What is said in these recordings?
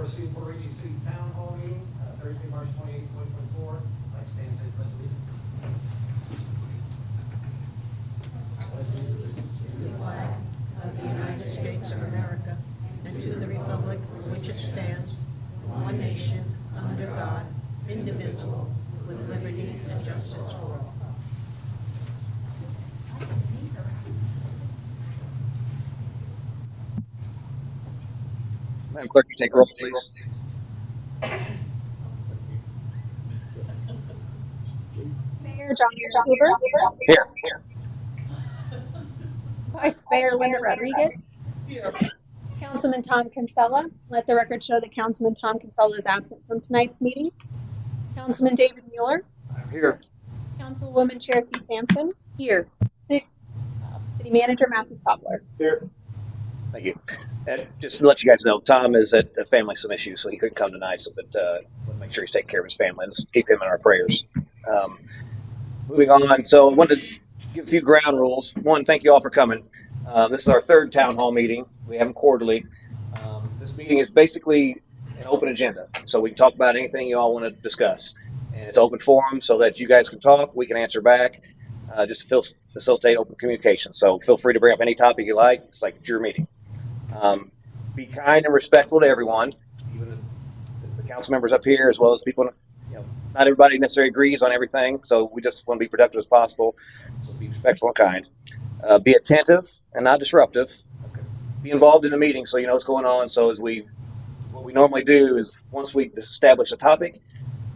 our City of Port Richey City Town Hall meeting, Thursday, March 28, 2024. I'd like to stand and say the pledge of allegiance. To the flag of the United States of America and to the republic for which it stands, one nation, under God, indivisible, with liberty and justice for all. Madam Clerk, you take roll, please. Mayor John Hoover. Here. Vice Mayor Linda Rodriguez. Councilman Tom Kinsella. Let the record show that Councilman Tom Kinsella is absent from tonight's meeting. Councilman David Mueller. I'm here. Councilwoman Cherokee Sampson. Here. City Manager Matthew Cobbler. Here. Thank you. And just to let you guys know, Tom is at family some issues, so he couldn't come tonight. So, but we'll make sure he's taking care of his family. Let's keep him in our prayers. Moving on. So I wanted to give a few ground rules. One, thank you all for coming. This is our third town hall meeting. We have them quarterly. This meeting is basically an open agenda, so we can talk about anything you all want to discuss. And it's open forum so that you guys can talk, we can answer back, just to facilitate open communication. So feel free to bring up any topic you like. It's like it's your meeting. Be kind and respectful to everyone, even the council members up here, as well as people. Not everybody necessarily agrees on everything, so we just want to be productive as possible. So be respectful and kind. Be attentive and not disruptive. Be involved in the meeting so you know what's going on. So what we normally do is once we establish a topic,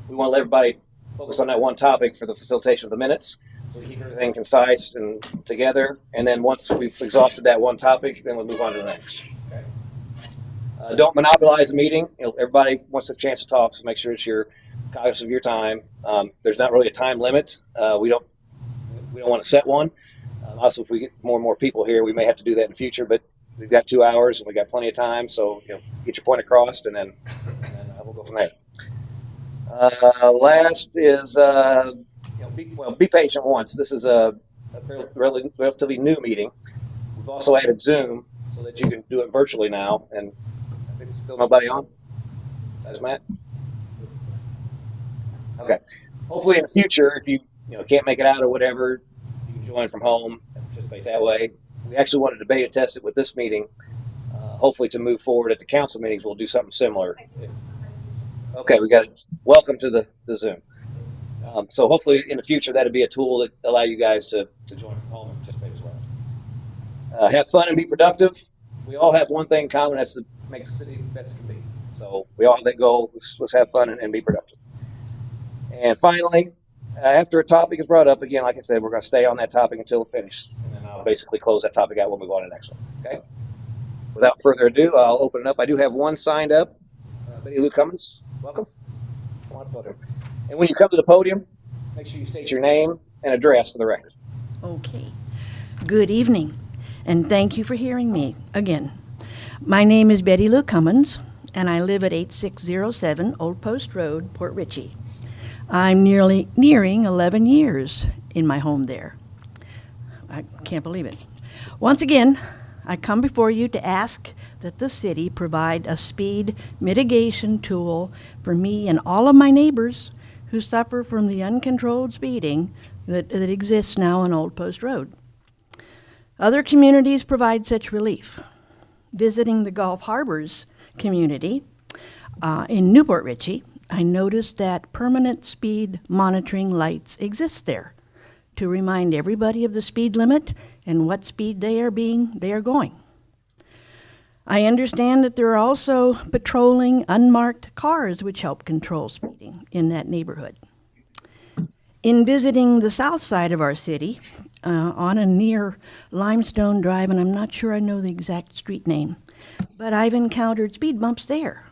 we want to let everybody focus on that one topic for the facilitation of the minutes. So we keep everything concise and together. And then once we've exhausted that one topic, then we'll move on to the next. Okay. Don't monopolize the meeting. Everybody wants a chance to talk, so make sure that you're cognizant of your time. There's not really a time limit. We don't want to set one. Also, if we get more and more people here, we may have to do that in the future. But we've got 2 hours and we've got plenty of time. So get your point across, and then we'll go from there. Last is be patient once. This is a relatively new meeting. We've also added Zoom so that you can do it virtually now. And I think there's still nobody on. That's Matt. Okay. Hopefully in the future, if you can't make it out or whatever, you can join from home and participate that way. We actually want to debate and test it with this meeting. Hopefully to move forward at the council meetings, we'll do something similar. Okay, we got it. Welcome to the Zoom. So hopefully in the future, that'll be a tool that allow you guys to join from home and participate as well. Have fun and be productive. We all have one thing in common, that's to make the city the best it can be. So we all have that goal. Let's have fun and be productive. And finally, after a topic is brought up, again, like I said, we're going to stay on that topic until it's finished. And then I'll basically close that topic out. We'll move on to the next one. Okay? Without further ado, I'll open it up. I do have one signed up. Betty Lou Cummins, welcome. Come on to the podium. And when you come to the podium, make sure you state your name and address for the record. Okay. Good evening, and thank you for hearing me again. My name is Betty Lou Cummins, and I live at 8607 Old Post Road, Port Richey. I'm nearing 11 years in my home there. I can't believe it. Once again, I come before you to ask that the city provide a speed mitigation tool for me and all of my neighbors who suffer from the uncontrolled speeding that exists now on Old Post Road. Other communities provide such relief. Visiting the Gulf Harbors community in Newport Richey, I noticed that permanent speed monitoring lights exist there to remind everybody of the speed limit and what speed they are going. I understand that there are also patrolling unmarked cars which help control speeding in that neighborhood. In visiting the south side of our city, on a near Limestone Drive, and I'm not sure I know the exact street name, but I've encountered speed bumps there.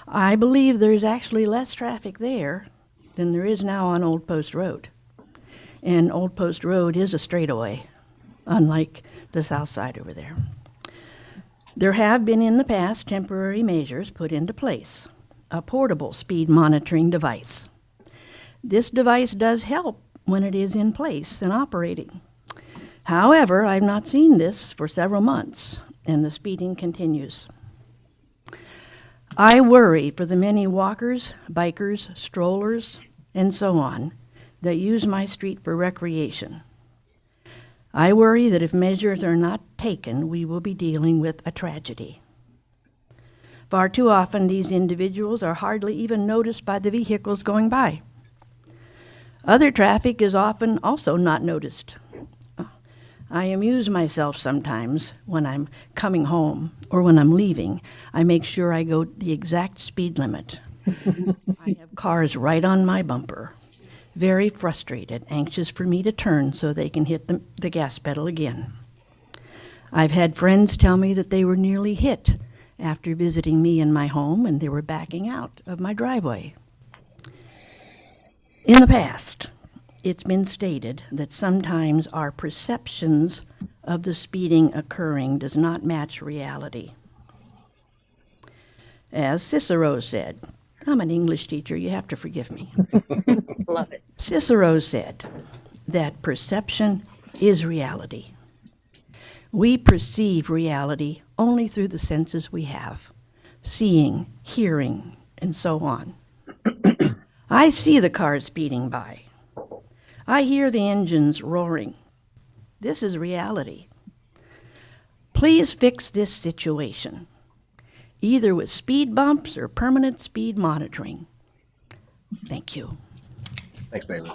I believe there's actually less traffic there than there is now on Old Post Road. And Old Post Road is a straightaway, unlike the south side over there. There have been in the past temporary measures put into place, a portable speed monitoring device. This device does help when it is in place and operating. However, I've not seen this for several months, and the speeding continues. I worry for the many walkers, bikers, strollers, and so on that use my street for recreation. I worry that if measures are not taken, we will be dealing with a tragedy. Far too often, these individuals are hardly even noticed by the vehicles going by. Other traffic is often also not noticed. I amuse myself sometimes when I'm coming home or when I'm leaving. I make sure I go the exact speed limit. I have cars right on my bumper, very frustrated, anxious for me to turn so they can hit the gas pedal again. I've had friends tell me that they were nearly hit after visiting me in my home and they were backing out of my driveway. In the past, it's been stated that sometimes our perceptions of the speeding occurring does not match reality. As Cicero said, I'm an English teacher, you have to forgive me. Love it. Cicero said that perception is reality. We perceive reality only through the senses we have, seeing, hearing, and so on. I see the cars speeding by. I hear the engines roaring. This is reality. Please fix this situation, either with speed bumps or permanent speed monitoring. Thank you. Thanks, Bailey.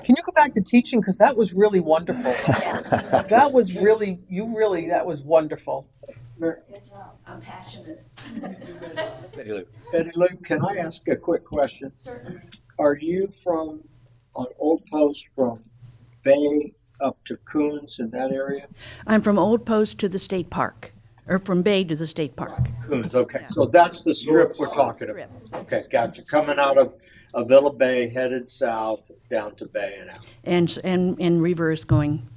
Can you go back to teaching? Because that was really wonderful. That was wonderful. I'm passionate. Betty Lou. Betty Lou, can I ask a quick question? Certainly. Are you on Old Post from Bay up to Coons in that area? I'm from Old Post to the state park, or from Bay to the state park. Coons, okay. So that's the strip we're talking about. Okay, gotcha. Coming out of Villa Bay, headed south down to Bay and out. And in reverse going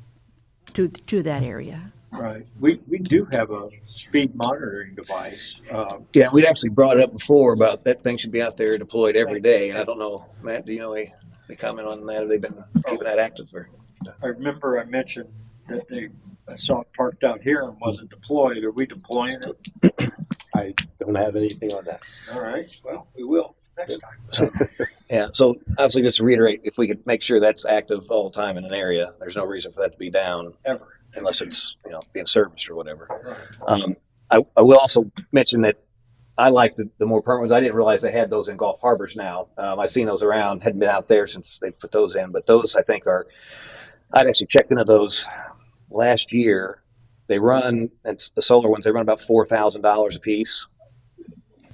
to that area. Right. We do have a speed monitoring device. Yeah, we'd actually brought it up before about that thing should be out there deployed every day. And I don't know, Matt, do you know any comment on that? Have they been keeping that active? Or? I remember I mentioned that I saw it parked out here and wasn't deployed. Are we deploying it? I don't have anything on that. All right. Well, we will next time. So obviously just to reiterate, if we could make sure that's active all the time in an area, there's no reason for that to be down Ever. unless it's being serviced or whatever. Right. I will also mention that I like the more permanent ones. I didn't realize they had those in Gulf Harbors now. I've seen those around, hadn't been out there since they put those in, but those I think I'd actually checked into those last year. They run, it's the solar ones, they run about $4,000 a piece.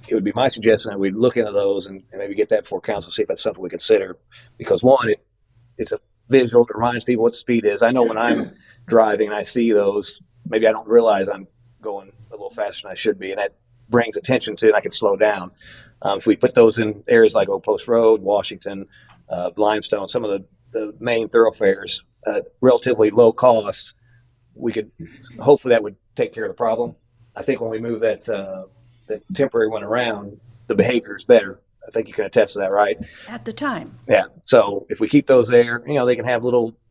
It would be my suggestion that we look into those and maybe get that before council, see if that's something we consider. Because one, it's a visual, it reminds people what the speed is. I know when I'm driving and I see those, maybe I don't realize I'm going a little faster than I should be, and that brings attention to it, and I can slow down. If we put those in areas like Old Post Road, Washington, Limestone, some of the main thoroughfares, relatively low cost, we could, hopefully that would take care of the problem. I think when we move that temporary one around, the behavior is better. I think you can attest to that, right? At the time. Yeah. So if we keep those there, they can have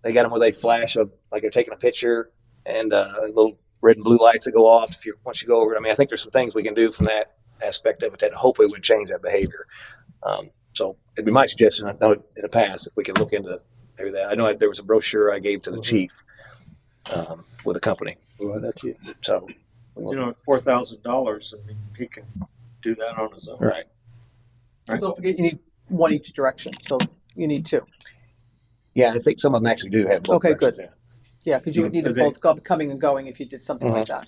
they got them where they flash of like they're taking a picture and little red and blue lights that go off once you go over it. I mean, I think there's some things we can do from that aspect of it that hopefully would change that behavior. So it'd be my suggestion. I know in the past, if we could look into maybe that. I know there was a brochure I gave to the chief with a company. Well, that's it. So, At $4,000, I mean, he can do that on his own. right. Right. Don't forget, you need one each direction, so you need two. Yeah, I think some of them actually do have both. Okay, directions, good. Yeah, because you would need Are them both coming and going if you did something like that.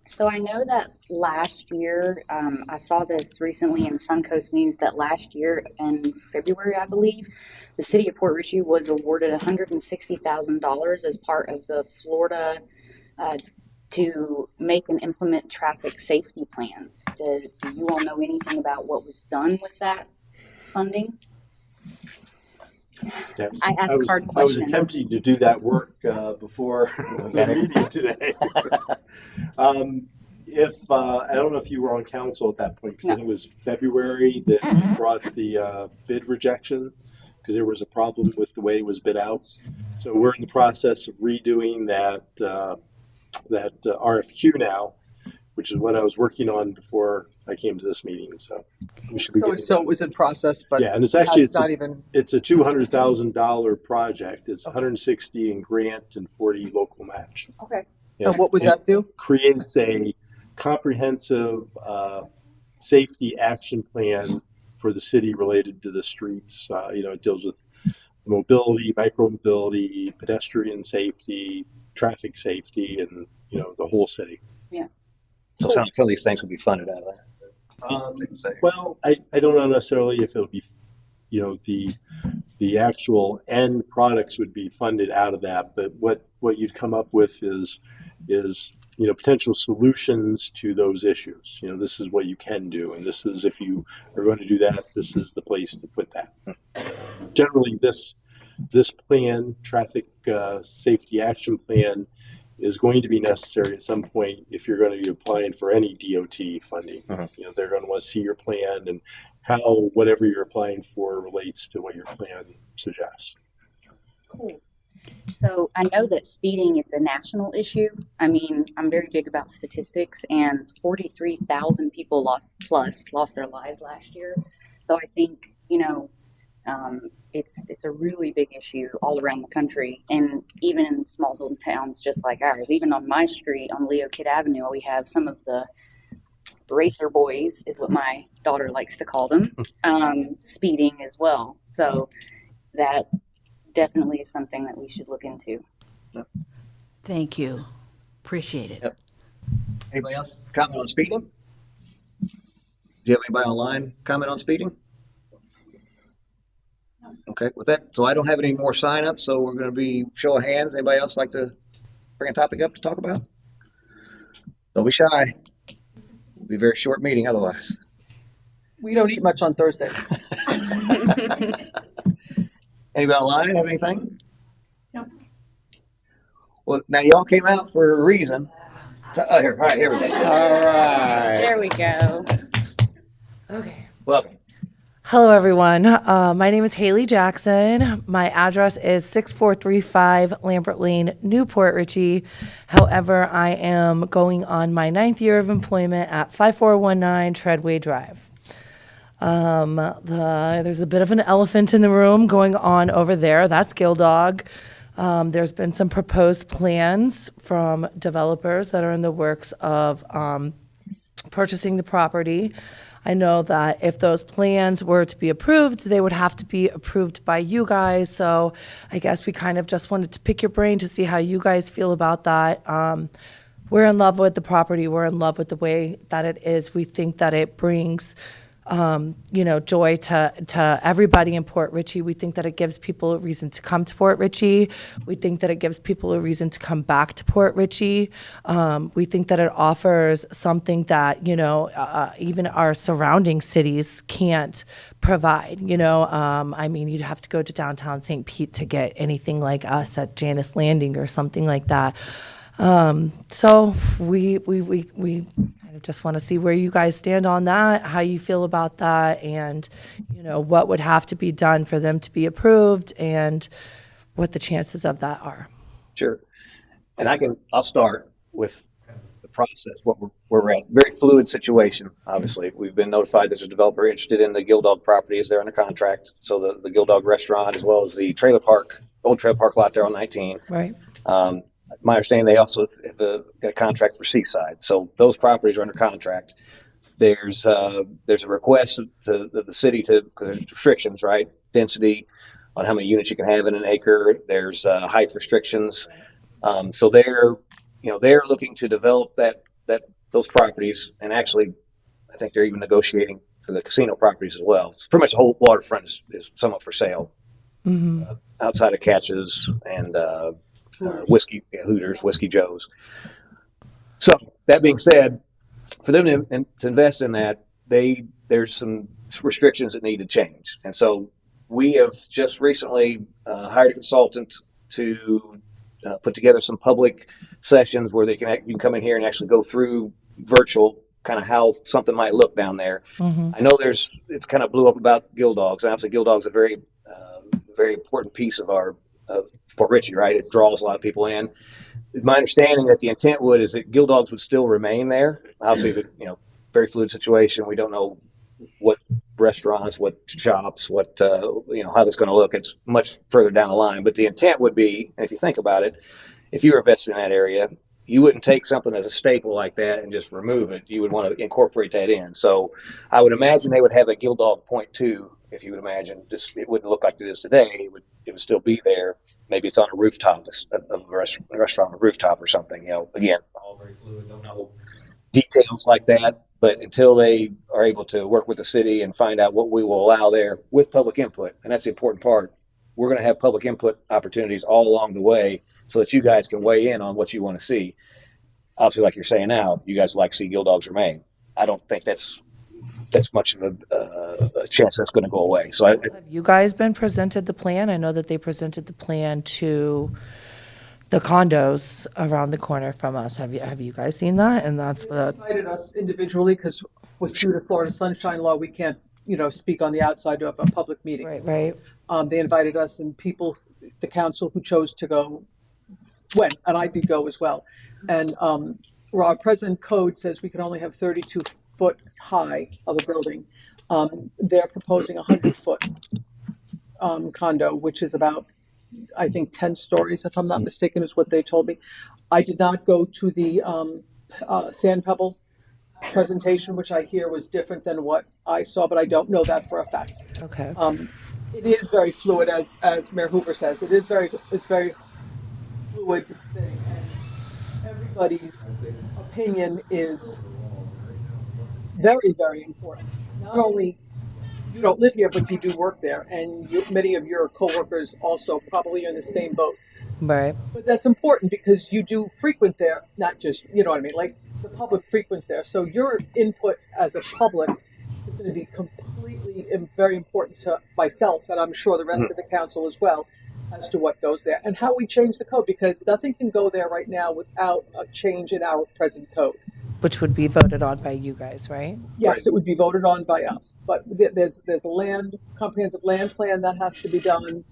So I know that last year, I saw this recently in Suncoast News that last year in February, I believe, the city of Port Richey was awarded $160,000 as part of the Florida to make and implement traffic safety plans. Do you all know anything about what was done with that funding? I ask hard I was questions. attempting to do that work before the meeting today. I don't know if you were on council at that point, because I think it was February that we brought the bid rejection because there was a problem with the way it was bid out. So we're in the process of redoing that RFQ now, which is what I was working on before I came to this meeting. So we should be So, getting so it was in process, but yeah, and it's actually it's not even. it's a $200,000 project. It's 160 in grant and 40 local match. Okay. And what would that do? Creates a comprehensive safety action plan for the city related to the streets. It deals with mobility, micromobility, pedestrian safety, traffic safety, and the whole city. Yeah. So it sounds like some of these things would be funded out of that. Well, I don't know necessarily if it'll be, the actual end products would be funded out of that, but what you'd come up with is potential solutions to those issues. This is what you can do, and this is, if you are going to do that, this is the place to put that. Generally, this plan, traffic safety action plan, is going to be necessary at some point if you're going to be applying for any DOT funding. They're going to want to see your plan and how whatever you're applying for relates to what your plan suggests. Cool. So I know that speeding is a national issue. I mean, I'm very big about statistics, and 43,000 people lost their lives last year. So I think, it's a really big issue all around the country, and even in small little towns just like ours. Even on my street on Leo Kidd Avenue, we have some of the racer boys, is what my daughter likes to call them, speeding as well. So that definitely is something that we should look into. Thank you. Appreciate it. Yep. Anybody else comment on speeding? Do you have anybody online comment on speeding? Okay, with that, so I don't have any more sign-ups, so we're going to be show of hands. Anybody else like to bring a topic up to talk about? Don't be shy. It'll be a very short meeting otherwise. We don't eat much on Thursday. Anybody online have anything? No. Well, now y'all came out for a reason. Oh, here, all right, here we go. All right. There we go. Okay. Welcome. Hello, everyone. My name is Haley Jackson. My address is 6435 Lambert Lane, Newport Richey. However, I am going on my 9th year of employment at 5419 Treadway Drive. There's a bit of an elephant in the room going on over there. That's Gildog. There's been some proposed plans from developers that are in the works of purchasing the property. I know that if those plans were to be approved, they would have to be approved by you guys. So I guess we kind of just wanted to pick your brain to see how you guys feel about that. We're in love with the property. We're in love with the way that it is. We think that it brings joy to everybody in Port Richey. We think that it gives people a reason to come to Port Richey. We think that it gives people a reason to come back to Port Richey. We think that it offers something that, even our surrounding cities can't provide. You'd have to go to downtown St. Pete to get anything like us at Janus Landing or something like that. So we kind of just want to see where you guys stand on that, how you feel about that, and what would have to be done for them to be approved, and what the chances of that are. Sure. And I'll start with the process, where we're at. Very fluid situation, obviously. We've been notified there's a developer interested in the Gildog properties. They're under contract. So the Gildog restaurant, as well as the old trailer park lot there on 19. Right. My understanding, they also have got a contract for Seaside. So those properties are under contract. There's a request to the city because there's restrictions, right? Density on how many units you can have in an acre. There's height restrictions. So they're looking to develop those properties, and actually, I think they're even negotiating for the casino properties as well. So pretty much the whole waterfront is somewhat for sale, outside of Catches and Hooters, Whiskey Joe's. So that being said, for them to invest in that, there's some restrictions that need to change. And so we have just recently hired a consultant to put together some public sessions where you can come in here and actually go through virtual kind of how something might look down there. I know it's kind of blew up about Gildogs. And obviously Gildog's a very, very important piece of Port Richey, right? It draws a lot of people in. my understanding that the intent is that Gill Dogs would still remain there. Obviously, very fluid situation. We don't know what restaurants, what shops, what how that's going to look. It's much further down the line. But the intent would be, and if you think about it, if you were invested in that area, you wouldn't take something as a staple like that and just remove it. You would want to incorporate that in. So I would imagine they would have a Gill Dog Point 2, if you would imagine. Just, it wouldn't look like it is today. It would still be there. Maybe it's on a rooftop of a restaurant, a rooftop or something. Again, all very fluid. Don't know details like that. But until they are able to work with the city and find out what we will allow there with public input, and that's the important part, we're going to have public input opportunities all along the way so that you guys can weigh in on what you want to see. Obviously, like you're saying now, you guys would like to see Gill Dogs remain. I don't think that's much of a chance that's going to go away. So Have you guys been presented the plan? I know that they presented the plan to the condos around the corner from us. Have you guys seen that? And that's They what. invited us individually because with due to Florida Sunshine Law, we can't, speak on the outside of a public meeting. Right. They invited us and people, the council who chose to go went, and I did go as well. And our present code says we can only have 32 foot high of a building. They're proposing 100-foot condo, which is about, I think, 10 stories, if I'm not mistaken, is what they told me. I did not go to the Sand Pebble presentation, which I hear was different than what I saw, but I don't know that for a fact. Okay. It is very fluid, as Mayor Hoover says. It's very fluid thing, and everybody's opinion is very, very important. Not only you don't live here, but you do work there, and many of your coworkers also probably are in the same boat. Right. But that's important because you do frequent there, not just, you know what I mean, like the public frequents there. So your input as a public is going to be completely very important to myself, and I'm sure the rest of the council as well, as to what goes there and how we change the code, because nothing can go there right now without a change in our present code. Which would be voted on by you guys, right? Yes, it would be voted on by us, but there's a comprehensive land plan that has to be done.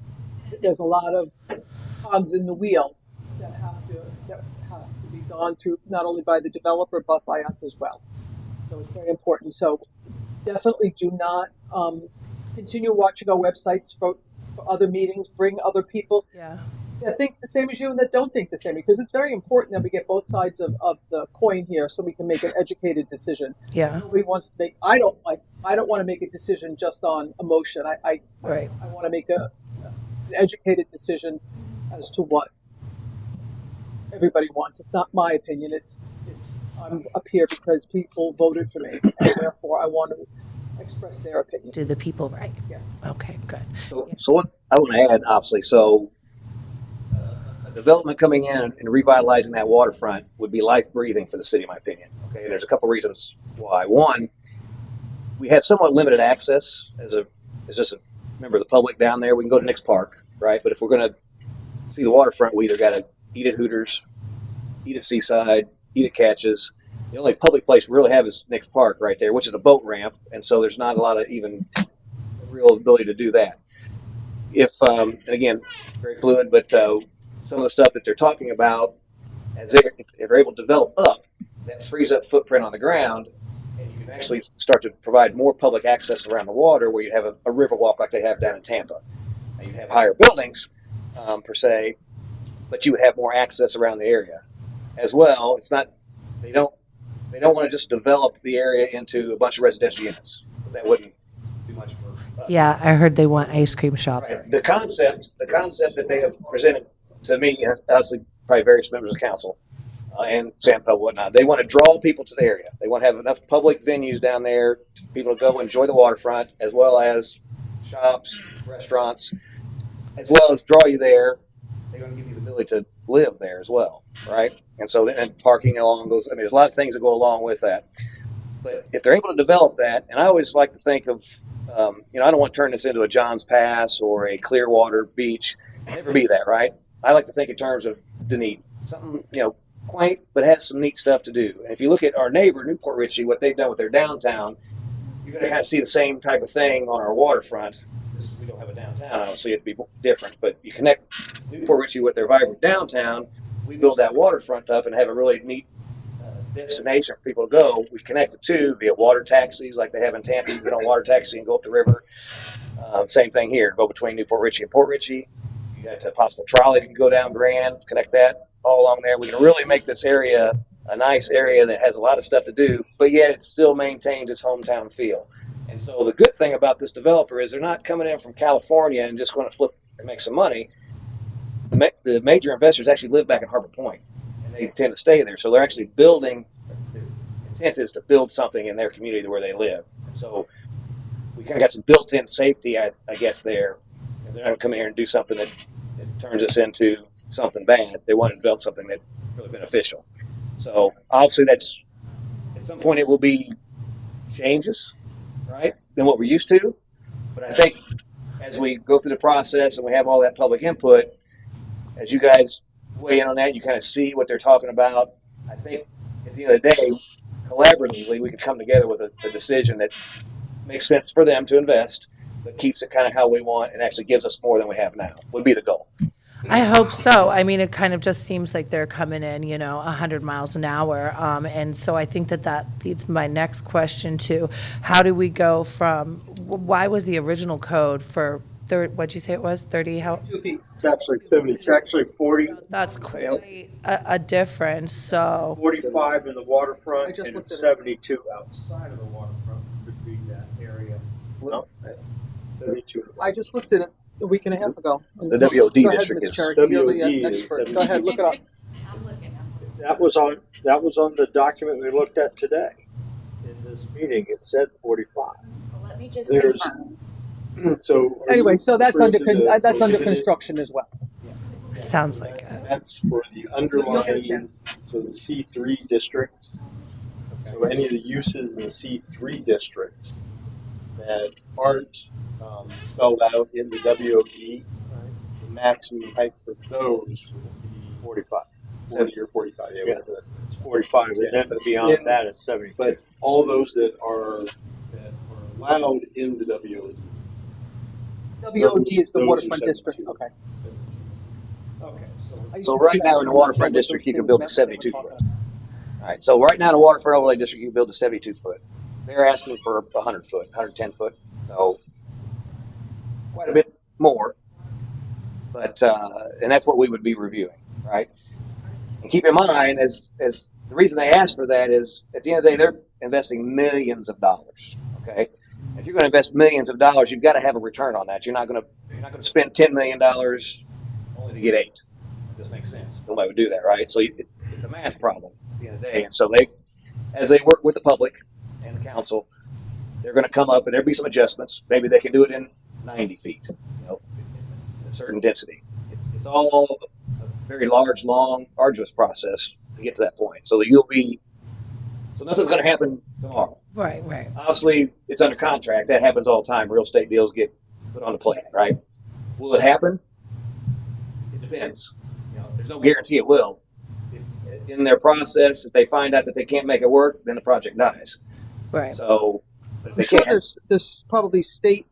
There's a lot of cogs in the wheel that have to be gone through, not only by the developer, but by us as well. So it's very important. So definitely do not continue watching our websites for other meetings, bring other people that think the same as you and that don't think the same, because it's very important that we get both sides of the coin here so we can make an educated decision. Yeah. Nobody wants to make, I don't want to make a decision just on emotion. I want to make an educated decision as to what everybody wants. It's not my opinion. I'm up here because people voted for me, and therefore I want to express their opinion. Do the people right? Yes. Okay, good. So what I want to add, obviously, a development coming in and revitalizing that waterfront would be life breathing for the city, in my opinion. Okay, there's a couple reasons why. One, we have somewhat limited access as just a member of the public down there. We can go to Nick's Park, right? But if we're going to see the waterfront, we either got to eat at Hooters, eat at Seaside, eat at Catches. The only public place we really have is Nick's Park right there, which is a boat ramp, and so there's not a lot of even real ability to do that. And again, very fluid, but some of the stuff that they're talking about, if they're able to develop up, that frees up footprint on the ground, and you can actually start to provide more public access around the water, where you have a river walk like they have down in Tampa. Now, you have higher buildings, per se, but you would have more access around the area as well. It's not, they don't want to just develop the area into a bunch of residential units. That wouldn't do much for us. Yeah, I heard they want ice cream shop. Right. The concept that they have presented to me, and obviously probably various members of council and Sand Pebble, whatnot, they want to draw people to the area. They want to have enough public venues down there for people to go enjoy the waterfront, as well as shops, restaurants, as well as draw you there. They're going to give you the ability to live there as well, right? And so, and parking along those, there's a lot of things that go along with that. But if they're able to develop that, and I always like to think of, I don't want to turn this into a John's Pass or a Clearwater Beach. It'll never be that, right? I like to think in terms of Dunedin, something, quaint, but has some neat stuff to do. And if you look at our neighbor, New Port Richey, what they've done with their downtown, you're going to kind of see the same type of thing on our waterfront. We don't have a downtown, obviously it'd be different, but you connect New Port Richey with their vibrant downtown, we build that waterfront up and have a really neat destination for people to go. We connect the two via water taxis like they have in Tampa. You can get on water taxi and go up the river. Same thing here. Go between New Port Richey and Port Richey. You got a possible trolley that can go down Grand, connect that all along there. We can really make this area a nice area that has a lot of stuff to do, but yet it still maintains its hometown feel. And so the good thing about this developer is they're not coming in from California and just going to flip and make some money. The major investors actually live back in Harbor Point, and they tend to stay there. So they're actually building. Their intent is to build something in their community where they live. And so we kind of got some built-in safety, I guess, there. And they're not going to come in here and do something that turns us into something bad. They want to develop something that's really beneficial. So obviously, that's at some point it will be changes, right, than what we're used to. But I think as we go through the process and we have all that public input, as you guys weigh in on that, you kind of see what they're talking about. I think at the end of the day, collaboratively, we could come together with a decision that makes sense for them to invest, but keeps it kind of how we want and actually gives us more than we have now, would be the goal. I hope so. I mean, it kind of just seems like they're coming in, 100 miles an hour. And so I think that leads my next question to how do we go from, why was the original code for, what'd you say it was, 30? How? 2 feet. It's actually 70, it's actually 40, That's quite a difference, so. 45 in the waterfront I just and looked it's at it. 72 outside of the waterfront, would be that area. No, 72. I just looked at it a week and a half ago. The WOD Go ahead, district Ms. is- Cherokee, you're the WOD is expert. Go ahead, look it up. That was on the document we looked at today. In this meeting, it said 45. Let me just There's, confirm. so. are Anyway, you so that's referring under, to the that's under prohibited- construction as well. Sounds like it. That's for the underlying, so the C3 district. So any of the uses in the C3 district that aren't spelled out in the WOD, the maximum height for those would be 45, 40 or 45, yeah, whatever that is. 45, and then beyond that, it's 72. But all those that are allowed in the WOD. WOD is the Those are waterfront 72. district, okay. Okay, I used So to right see now that in the on waterfront those district, you can things build a that they 72 were foot. talking All right, so right now in the waterfront overlay district, you can build a 72 foot. They're asking for 100 foot, 110 foot, so quite a bit more. But and that's what we would be reviewing, right? And keep in mind, as the reason they ask for that is at the end of the day, they're investing millions of dollars. Okay, if you're going to invest millions of dollars, you've got to have a return on that. You're not going to spend $10 million only to get 8. This makes sense. Nobody would do that, right? So it's a math problem at the end of the day. And so as they work with the public and the council, they're going to come up and there'll be some adjustments. Maybe they can do it in 90 feet, a certain density. It's all a very large, long, arduous process to get to that point. So nothing's going to happen tomorrow. Right. Obviously, it's under contract. That happens all the time. Real estate deals get put on the plate, right? Will it happen? It depends. There's no guarantee it will. If in their process, if they find out that they can't make it work, then the project dies. Right. So, but if I'm they sure can, there's probably state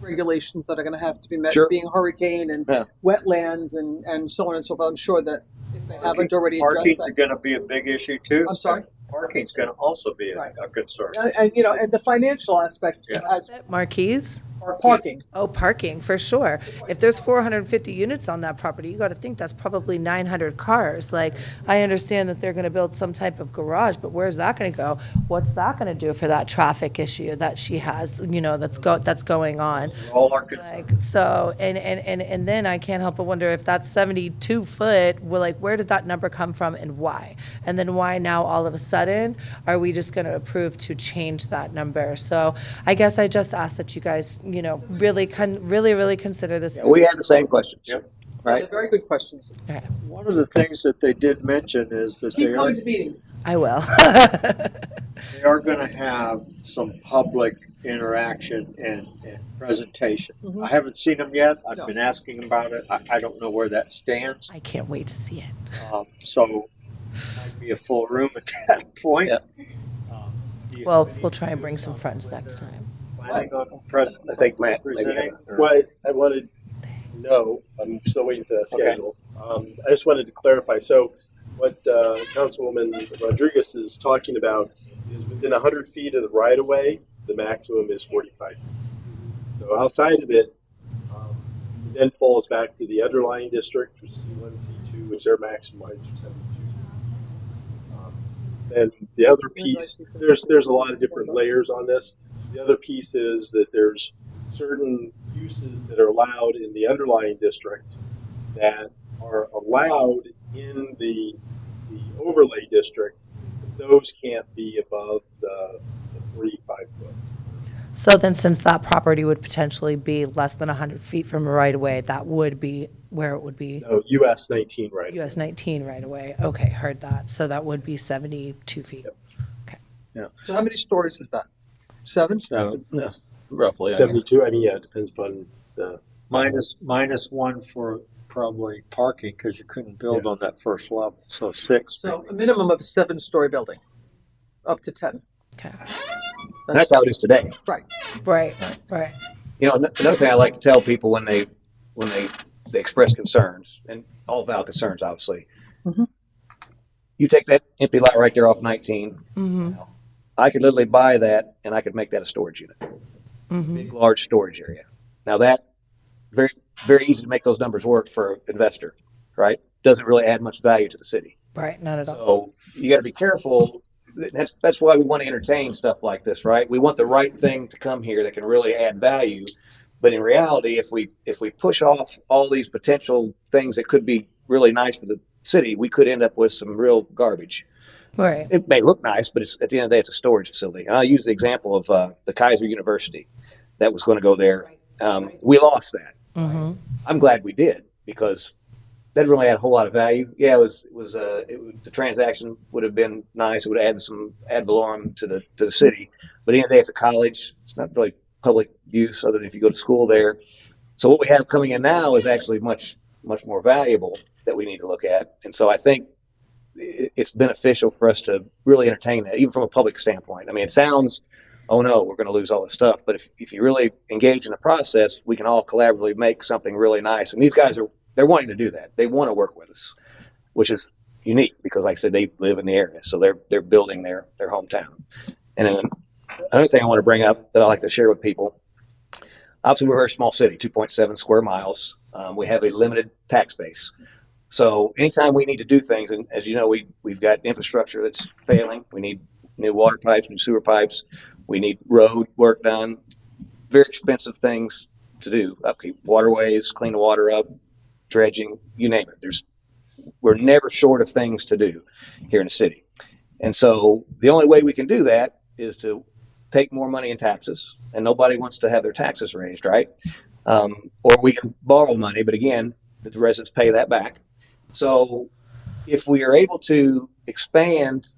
regulations that are gonna have to be met, Sure. being hurricane and Yeah. wetlands and so on and so forth. I'm sure that if they haven't already addressed Parking's that. going to be a big issue too. I'm sorry? Parking's going to also be Right. a concern. And the financial aspect Yeah. as Marquise? parking. Oh, parking, for sure. If there's 450 units on that property, you got to think that's probably 900 cars. Like, I understand that they're going to build some type of garage, but where's that going to go? What's that going to do for that traffic issue that she has, that's going on? All our concerns. Like, so, and then I can't help but wonder if that's 72 foot, where did that number come from and why? And then why now all of a sudden are we just going to approve to change that number? So I guess I just ask that you guys, really consider this. we have the same questions. Yep. Right. They're very good questions. Okay, One of the things that they did mention is that Keep coming to meetings. I will. they are going to have some public interaction and presentation. Mhm. I haven't seen them yet. I've No. been asking about it. I don't know where that stands. I can't wait to see it. So might be a full room at that point. Yeah. Do you Well, have any we'll try and issues bring some on friends whether next time. Planning on present. I think Matt, Presenting. Well, I wanted No, I'm still waiting for that Okay. schedule. I just wanted to clarify. So, what Councilwoman Rodriguez is talking about is within 100 feet of the right of way, the maximum is 45 feet. So, outside of it, it then falls back to the underlying district, which is C1, C2, which their maximum rights are 72. And the other piece, there's a lot of different layers on this. The other piece is that there's certain uses that are allowed in the underlying district that are allowed in the overlay district. Those can't be above the 45 foot. So then, since that property would potentially be less than 100 feet from a right-of-way, that would be where it would be No, US 19 right. US 19 right-of-way. Okay, heard that. So that would be 72 feet. So how many stories is that? 7? So Yeah, roughly. 72. I mean, yeah, it depends upon the. minus one for probably parking because you couldn't build on that first level. So 6. So a minimum of a 7-story building, up to 10. Okay. That's how it is today. Right, right. You know, another thing I like to tell people when they express concerns, and all valid concerns, obviously. Mhm. You take that empty lot right there off 19. Mm-hmm. I could literally buy that, and I could make that a storage unit, Mm-hmm. big, large storage area. Now that very, very easy to make those numbers work for an investor, right? Doesn't really add much value to the city. Right, not at all. So you got to be careful. That's why we want to entertain stuff like this, right? We want the right thing to come here that can really add value. But in reality, if we push off all these potential things that could be really nice for the city, we could end up with some real garbage. Right. It may look nice, but at the end of the day, it's a storage facility. And I'll use the example of the Kaiser University that was going to go there. We lost that. Mm-hmm. I'm glad we did because that didn't really add a whole lot of value. Yeah, the transaction would have been nice. It would add some ad valorem to the city. But at the end of the day, it's a college. It's not really public use other than if you go to school there. So what we have coming in now is actually much more valuable that we need to look at. And so I think it's beneficial for us to really entertain that, even from a public standpoint. I mean, it sounds, oh no, we're going to lose all this stuff. But if you really engage in the process, we can all collaboratively make something really nice. And these guys they're wanting to do that. They want to work with us, which is unique because, like I said, they live in the area. So they're building their hometown. And then another thing I want to bring up that I like to share with people, obviously we're a very small city, 2.7 square miles. We have a limited tax base. So anytime we need to do things, and as you know, we've got infrastructure that's failing. We need new water pipes, new sewer pipes. We need road work done. Very expensive things to do. Upkeep waterways, clean the water up, dredging, you name it. We're never short of things to do here in the city. And so the only way we can do that is to take more money in taxes, and nobody wants to have their taxes raised, right? Or we can borrow money, but again, the residents pay that back. So if we are able to expand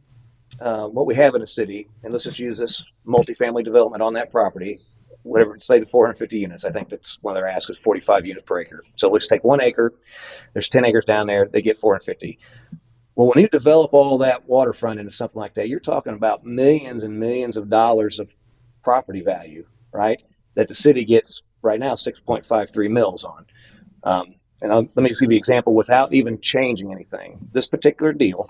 what we have in the city, and let's just use this multifamily development on that property, whatever, say the 450 units, I think that's one of their asks is 45 units per acre. So let's take 1 acre, there's 10 acres down there, they get 450. Well, when you develop all that waterfront into something like that, you're talking about millions and millions of dollars of property value, right? That the city gets right now 6.53 mils on. Let me just give you an example without even changing anything. This particular deal,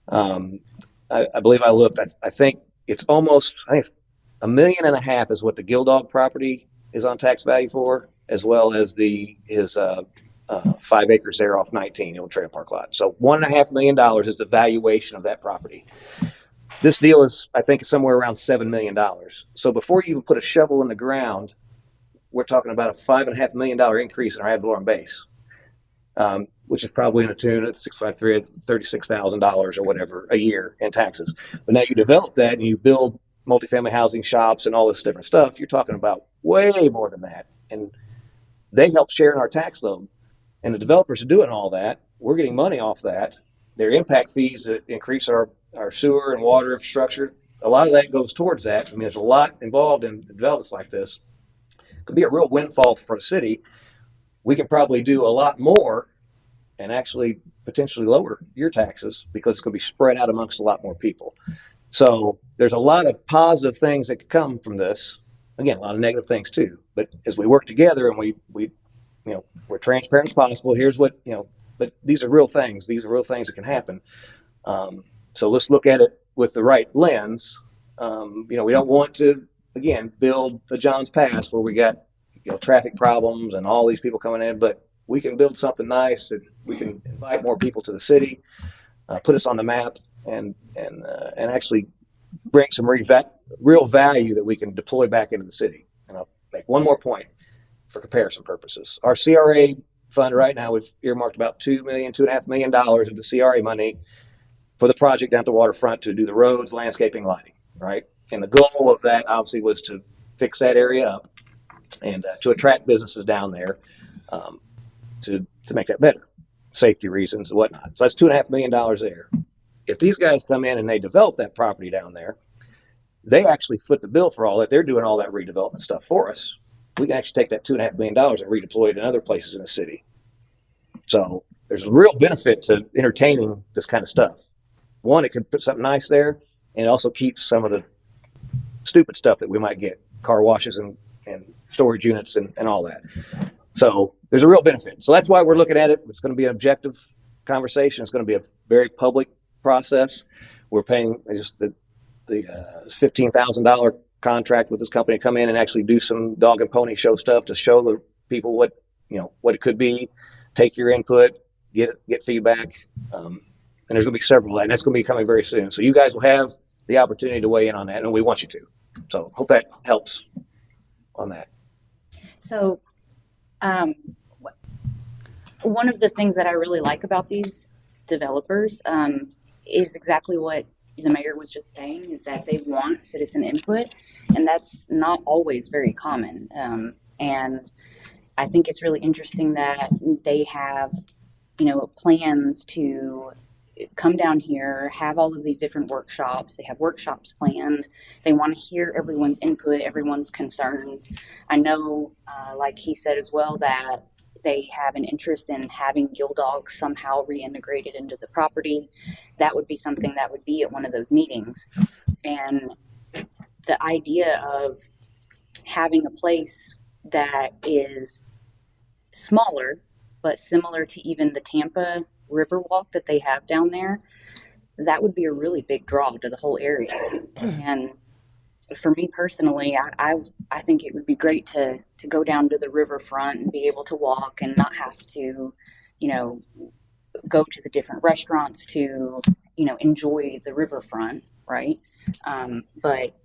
I believe I looked, I think it's $1.5 million is what the Gildog property is on tax value for, as well as his 5 acres there off 19, the old trailer park lot. So $1.5 million is the valuation of that property. This deal is, I think, somewhere around $7 million. So before you even put a shovel in the ground, we're talking about a $5.5 million increase in our ad valorem base, which is probably in a tune of $36,000 or whatever a year in taxes. But now you develop that and you build multifamily housing shops and all this different stuff, you're talking about way more than that. And they help share in our tax load. And the developers are doing all that. We're getting money off that. Their impact fees that increase our sewer and water infrastructure, a lot of that goes towards that. I mean, there's a lot involved in developments like this. It could be a real windfall for a city. We can probably do a lot more and actually potentially lower your taxes because it's going to be spread out amongst a lot more people. So there's a lot of positive things that could come from this. Again, a lot of negative things too. But as we work together and we we're transparent as possible. Here's what, but these are real things. These are real things that can happen. So let's look at it with the right lens. We don't want to, again, build the Johns Pass where we got, traffic problems and all these people coming in, but we can build something nice and we can invite more people to the city, put us on the map, and actually bring some real value that we can deploy back into the city. And I'll make one more point for comparison purposes. Our CRA fund right now, we've earmarked about $2.5 million of the CRA money for the project down at the waterfront to do the roads, landscaping, lighting, right? And the goal of that obviously was to fix that area up and to attract businesses down there, to make that better, safety reasons and whatnot. So that's $2.5 million there. If these guys come in and they develop that property down there, they actually foot the bill for all that. They're doing all that redevelopment stuff for us. We can actually take that $2.5 million and redeploy it in other places in the city. So there's a real benefit to entertaining this kind of stuff. One, it could put something nice there, and it also keeps some of the stupid stuff that we might get, car washes and storage units and all that. So there's a real benefit. So that's why we're looking at it. It's going to be an objective conversation. It's going to be a very public process. We're paying just the $15,000 contract with this company to come in and actually do some dog and pony show stuff to show the people what it could be, take your input, get feedback. And there's going to be several, and that's going to be coming very soon. So you guys will have the opportunity to weigh in on that, and we want you to. So hope that helps on that. So, one of the things that I really like about these developers is exactly what the mayor was just saying, is that they want citizen input, and that's not always very common. And I think it's really interesting that they have, plans to come down here, have all of these different workshops. They have workshops planned. They want to hear everyone's input, everyone's concerns. I know, like he said as well, that they have an interest in having Gilldog somehow reintegrated into the property. That would be something that would be at one of those meetings. And the idea of having a place that is smaller, but similar to even the Tampa Riverwalk that they have down there, that would be a really big draw to the whole area. And for me personally, I think it would be great to go down to the riverfront and be able to walk and not have to, go to the different restaurants to, enjoy the riverfront, right? But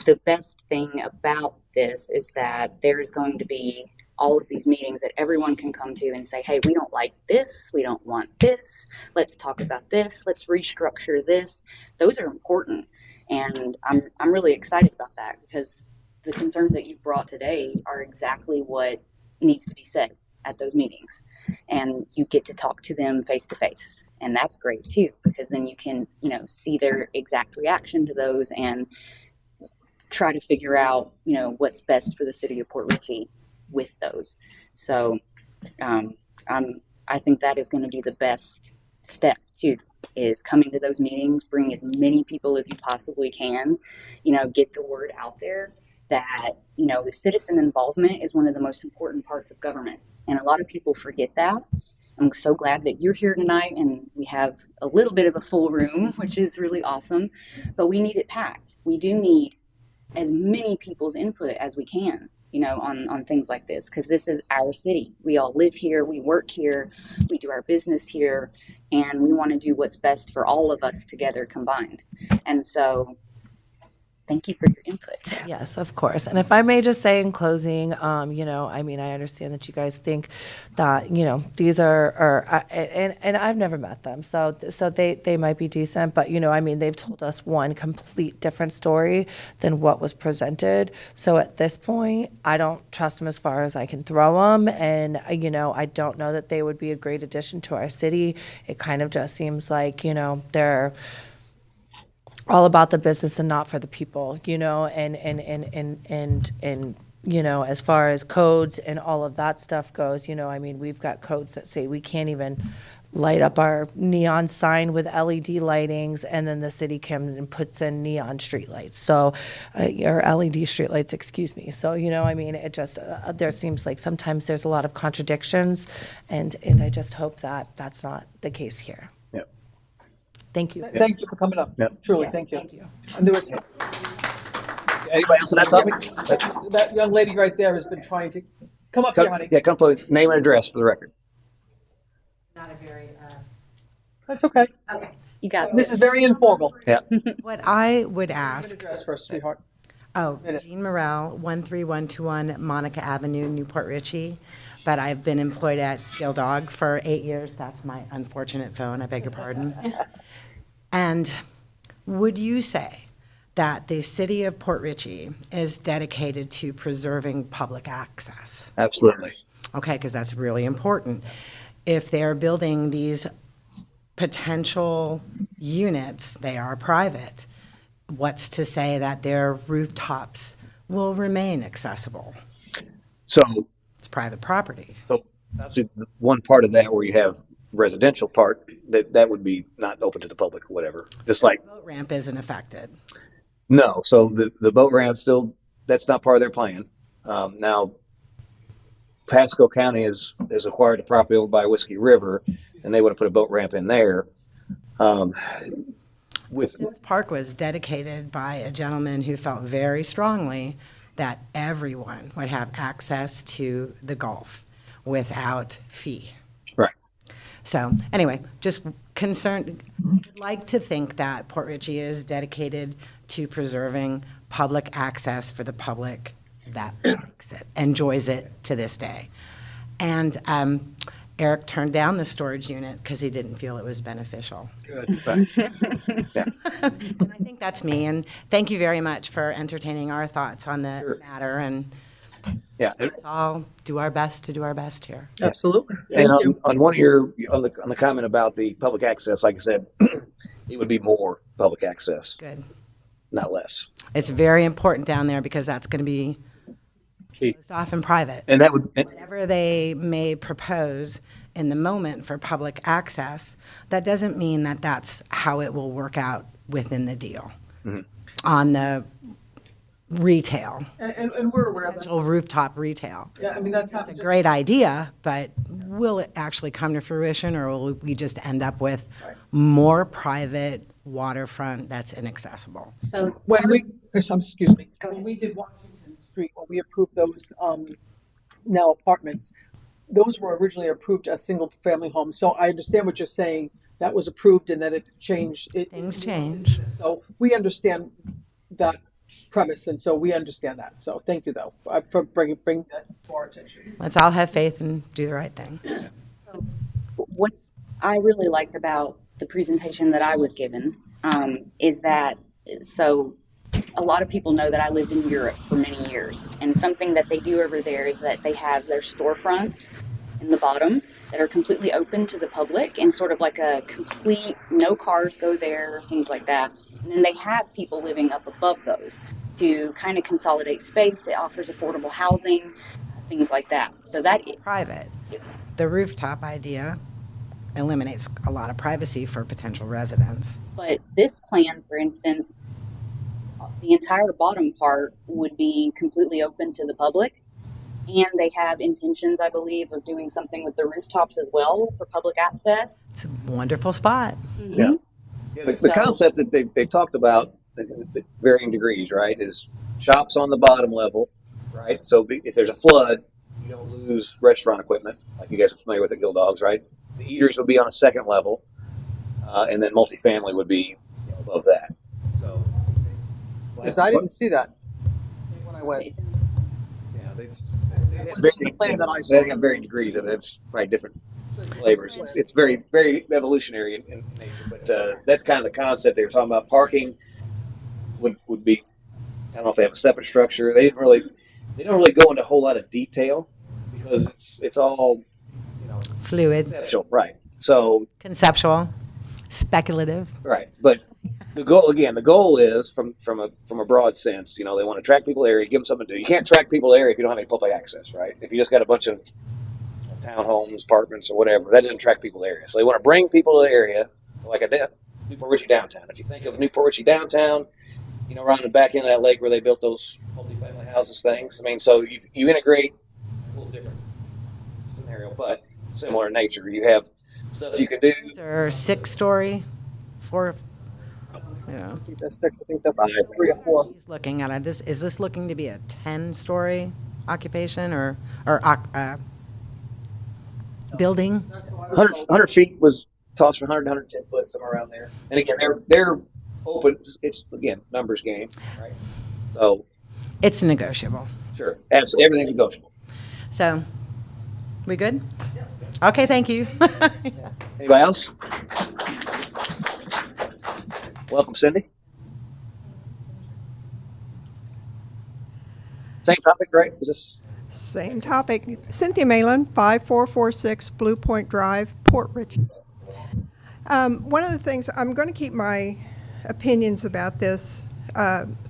the best thing about this is that there's going to be all of these meetings that everyone can come to and say, hey, we don't like this, we don't want this, let's talk about this, let's restructure this. Those are important. And I'm really excited about that, because the concerns that you brought today are exactly what needs to be said at those meetings. And you get to talk to them face to face. And that's great too, because then you can, see their exact reaction to those and try to figure out, what's best for the city of Port Richey with those. So I think that is going to be the best step too, is coming to those meetings, bring as many people as you possibly can, get the word out there that, the citizen involvement is one of the most important parts of government. And a lot of people forget that. I'm so glad that you're here tonight and we have a little bit of a full room, which is really awesome, but we need it packed. We do need as many people's input as we can, on things like this, because this is our city. We all live here, we work here, we do our business here, and we want to do what's best for all of us together combined. And so thank you for your input. Yes, of course. And if I may just say in closing, I understand that you guys think that, these are and I've never met them. So they might be decent, but, they've told us one complete different story than what was presented. So at this point, I don't trust them as far as I can throw them. And, I don't know that they would be a great addition to our city. It kind of just seems like, they're all about the business and not for the people, and as far as codes and all of that stuff goes, we've got codes that say we can't even light up our neon sign with LED lightings, and then the city comes and puts in neon streetlights. So, or LED streetlights, excuse me. So, I mean, it just, there seems like sometimes there's a lot of contradictions, and I just hope that that's not the case here. Yep. Thank you. Thank you for coming up. Yep. Truly, Yes, thank you. thank you. And there was, Anybody else on that topic? that young lady right there has been trying to, come up here, honey. Yeah, come put name and address for the record. Not a very, That's okay. okay, you got This is very informal. Yeah. What I would Name and ask, address first, sweetheart. Jean Morrell, 13121 Monica Avenue, Newport Richey. But I've been employed at Gildog for 8 years. That's my unfortunate phone, I beg your pardon. And would you say that the city of Port Richey is dedicated to preserving public access? Absolutely. Okay, because that's really important. If they're building these potential units, they are private. What's to say that their rooftops will remain accessible? So It's private property. that's the one part of that where you have residential part that would be not open to the public or whatever. Just like, Boat ramp isn't affected. no, so the boat ramp still, that's not part of their plan. Now, Pasco County has acquired the property over by Whiskey River, and they want to put a boat ramp in there. With This park was dedicated by a gentleman who felt very strongly that everyone would have access to the Gulf without fee. right, So anyway, just concerned, I'd like to think that Port Richey is dedicated to preserving public access for the public that likes it, enjoys it to this day. And Eric turned down the storage unit because he didn't feel it was beneficial. right. Yeah. And I think that's me, and thank you very much for entertaining our thoughts on the Sure. matter, and Yeah. let's all do our best to do our best here. Absolutely. And Thank you. on one of your on the comment about the public access, like I said, it would be more public access, Good. not less. It's very important down there because that's going to be Key. closed off and private. And that would Whatever they may propose in the moment for public access, that doesn't mean that that's how it will work out within the deal. On the retail, And we're aware of that. potential rooftop retail. Yeah, I mean, that's It's a happened. great idea, but will it actually come to fruition, or will we just end up with more private waterfront that's inaccessible? So When we, excuse me, when we did Washington Street, when we approved those, now apartments, those were originally approved as single-family homes. So I understand what you're saying, that was approved and that it changed. Things change. So we understand that premise, and so we understand that. So thank you, though, for bringing that to our attention. Let's all have faith and do the right thing. what I really liked about the presentation that I was given is that, so a lot of people know that I lived in Europe for many years, and something that they do over there is that they have their storefronts in the bottom that are completely open to the public and sort of like a complete no cars go there, things like that. And then they have people living up above those to kind of consolidate space. It offers affordable housing, things like that. So that Private. The rooftop idea eliminates a lot of privacy for potential residents. But this plan, for instance, the entire bottom part would be completely open to the public. And they have intentions, I believe, of doing something with the rooftops as well for public access. It's a wonderful spot. Yeah. Yeah, the concept that they've talked about at varying degrees, right, is shops on the bottom level, right? So if there's a flood, you don't lose restaurant equipment, like you guys are familiar with at Gildogs, right? The eaters would be on a second level, and then multifamily would be above that. So, Because I didn't see that when I went. yeah, they have wasn't the plan that I saw. They have varying degrees of it. It's probably different flavors. It's very, very evolutionary in nature, but that's kind of the concept they were talking about. Parking would be, I don't know if they have a separate structure. They don't really go into a whole lot of detail because it's all, Fluid, conceptual, right? So, conceptual, speculative. right, but the goal is from a broad sense. They want to attract people to the area, give them something to do. You can't attract people to the area if you don't have any public access, right? If you just got a bunch of townhomes, apartments, or whatever. That doesn't attract people to the area. So they want to bring people to the area, like Newport Richey downtown. If you think of Newport Richey downtown, around the back end of that lake where they built those multifamily houses things. I mean, so you integrate a little different scenario, but similar in nature. You have stuff you can do. Or 6-story, 4, I think that's 6, I think that's 3 or 4. He's looking at it. Is this looking to be a 10-story occupation or building? 100 feet was tossed for 100, 110 foot, somewhere around there. And again, they're open. It's again numbers game, right? So It's negotiable. sure, absolutely, everything's negotiable. So, we good? Okay, thank you. Anybody else? Welcome, Cindy. Same topic, right? Is this? Same topic. Cynthia Malin, 5446 Blue Point Drive, Port Richey. One of the things, I'm going to keep my opinions about this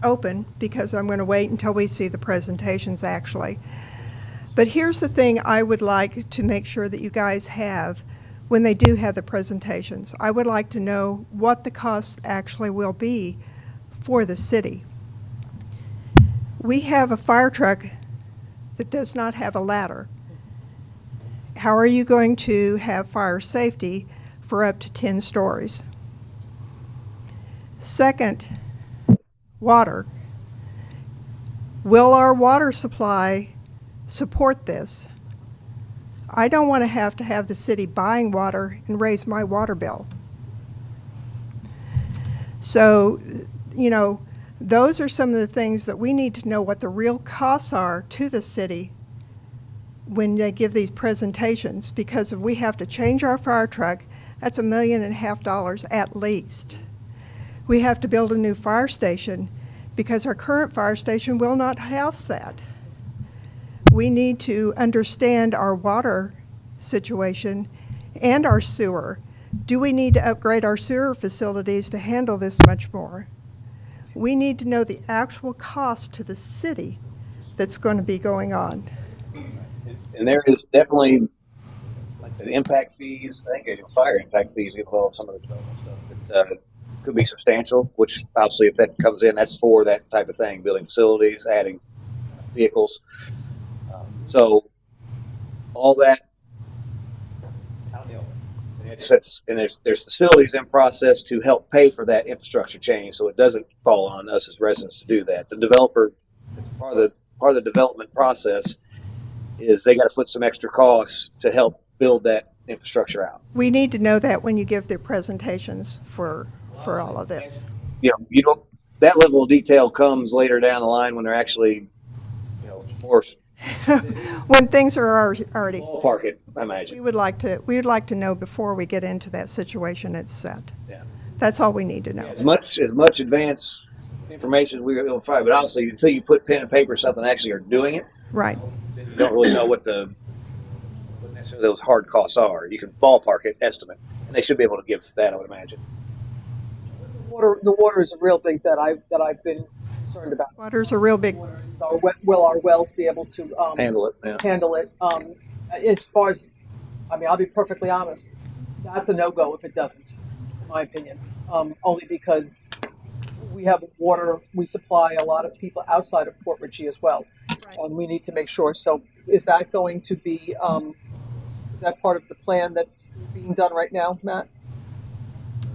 open because I'm going to wait until we see the presentations actually. But here's the thing I would like to make sure that you guys have when they do have the presentations. I would like to know what the cost actually will be for the city. We have a fire truck that does not have a ladder. How are you going to have fire safety for up to 10 stories? Second, water. Will our water supply support this? I don't want to have the city buying water and raise my water bill. So, those are some of the things that we need to know what the real costs are to the city when they give these presentations, because if we have to change our fire truck, that's $1.5 million at least. We have to build a new fire station because our current fire station will not house that. We need to understand our water situation and our sewer. Do we need to upgrade our sewer facilities to handle this much more? We need to know the actual cost to the city that's going to be going on. And there is definitely, like I said, impact fees. I think fire impact fees involve some of the development stuff that could be substantial, which obviously if that comes in, that's for that type of thing, building facilities, adding vehicles. So all that out in the open. And there's facilities in process to help pay for that infrastructure change, so it doesn't fall on us as residents to do that. The developer, it's part of the development process, is they got to put some extra costs to help build that infrastructure out. We need to know that when you give the presentations for all of this. You don't. That level of detail comes later down the line when they're actually, more When things are already ballpark it, I imagine. we would like to know before we get into that situation it's set. Yeah. That's all we need to know. As much advanced information as we were able to find, but honestly, until you put pen and paper to something and actually are doing it, Right. you don't really know what necessarily those hard costs are. You can ballpark it, estimate, and they should be able to give that, I would imagine. The water is a real thing that I've been concerned about. Water's a real big. Will our wells be able to Handle it. Yeah. handle it? As far as, I'll be perfectly honest, that's a no-go if it doesn't, in my opinion. Only because we have water, we supply a lot of people outside of Port Richey as well, and we need to make sure. So, is that going to be? Is that part of the plan that's being done right now, Matt?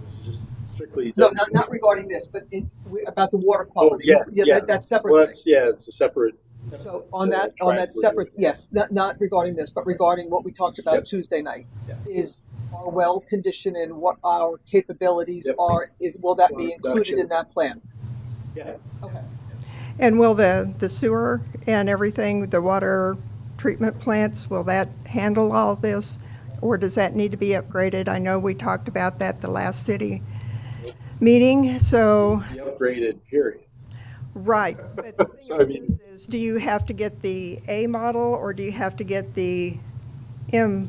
This is just strictly. No, not regarding this, but about the water quality. That's separate. Well, thing. it's a separate. So on that separate, yes, not regarding this, but regarding what we talked about Tuesday night, is our wells condition and what our capabilities are. Will that be included in that plan? Yeah. Okay. And will the sewer and everything, the water treatment plants, will that handle all this? Or does that need to be upgraded? I know we talked about that the last city meeting, so. The upgraded period. Right. But the So, thing is, do you have to get the A model or do you have to get the M,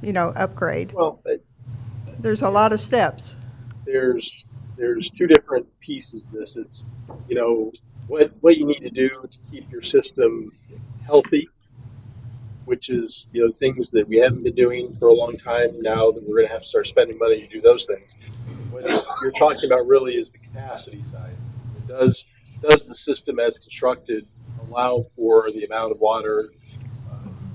upgrade? Well, There's a lot of steps. there's two different pieces to this. It's what you need to do to keep your system healthy which is, you know, things that we haven't been doing for a long time. Now that we're going to have to start spending money to do those things. What you're talking about really is the capacity side. Does the system as constructed allow for the amount of water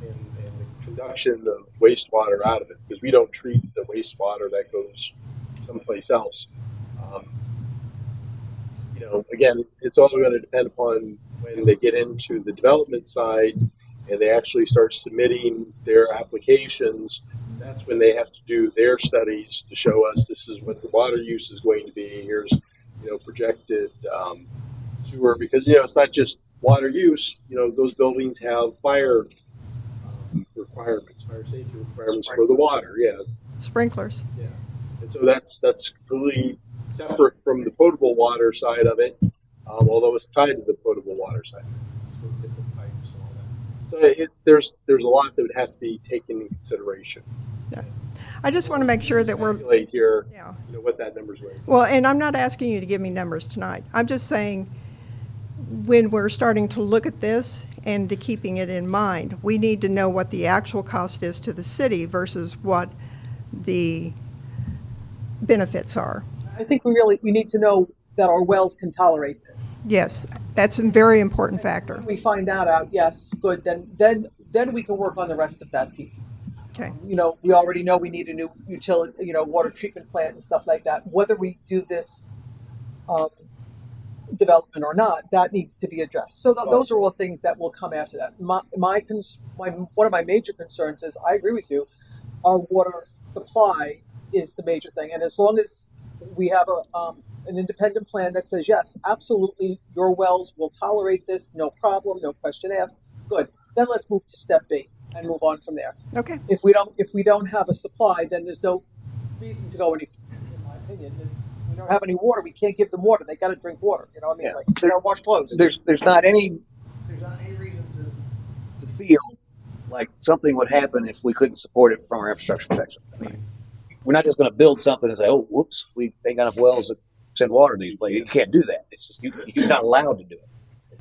and the conduction of wastewater out of it? Because we don't treat the wastewater that goes someplace else. You know, again, it's all going to depend upon when they get into the development side and they actually start submitting their applications. That's when they have to do their studies to show us this is what the water use is going to be. Here's, you know, projected sewer, because, you know, it's not just water use. You know, those buildings have fire requirements, fire safety requirements for the water. Yes. Sprinklers. Yeah. And so that's completely separate from the potable water side of it, although it's tied to the potable water side. So different pipes and all that. So there's a lot that would have to be taken into consideration. Yeah. I just want to make sure that we're, Speculate here, yeah. you know, what that number's going to be. Well, and I'm not asking you to give me numbers tonight. I'm just saying, when we're starting to look at this and to keeping it in mind, we need to know what the actual cost is to the city versus what the benefits are. I think we need to know that our wells can tolerate this. Yes, that's a very important factor. When we find that out, yes, good, then we can work on the rest of that piece. Okay. You know, we already know we need a new utility, you know, water treatment plant and stuff like that. Whether we do this development or not, that needs to be addressed. So those are all things that will come after that. One of my major concerns is, I agree with you, our water supply is the major thing. And as long as we have an independent plan that says, yes, absolutely, your wells will tolerate this, no problem, no question asked, good. Then let's move to step B and move on from there. Okay. If we don't have a supply, then there's no reason to go any further, in my opinion. We don't have any water. We can't give them water. They got to drink water. You know what I mean? Yeah. Like, they gotta wash clothes. There's not any reason to feel like something would happen if we couldn't support it from our infrastructure section. I mean, we're not just going to build something and say, oh, whoops, we ain't got enough wells to send water to these places. You can't do that. It's just you're not allowed to do it.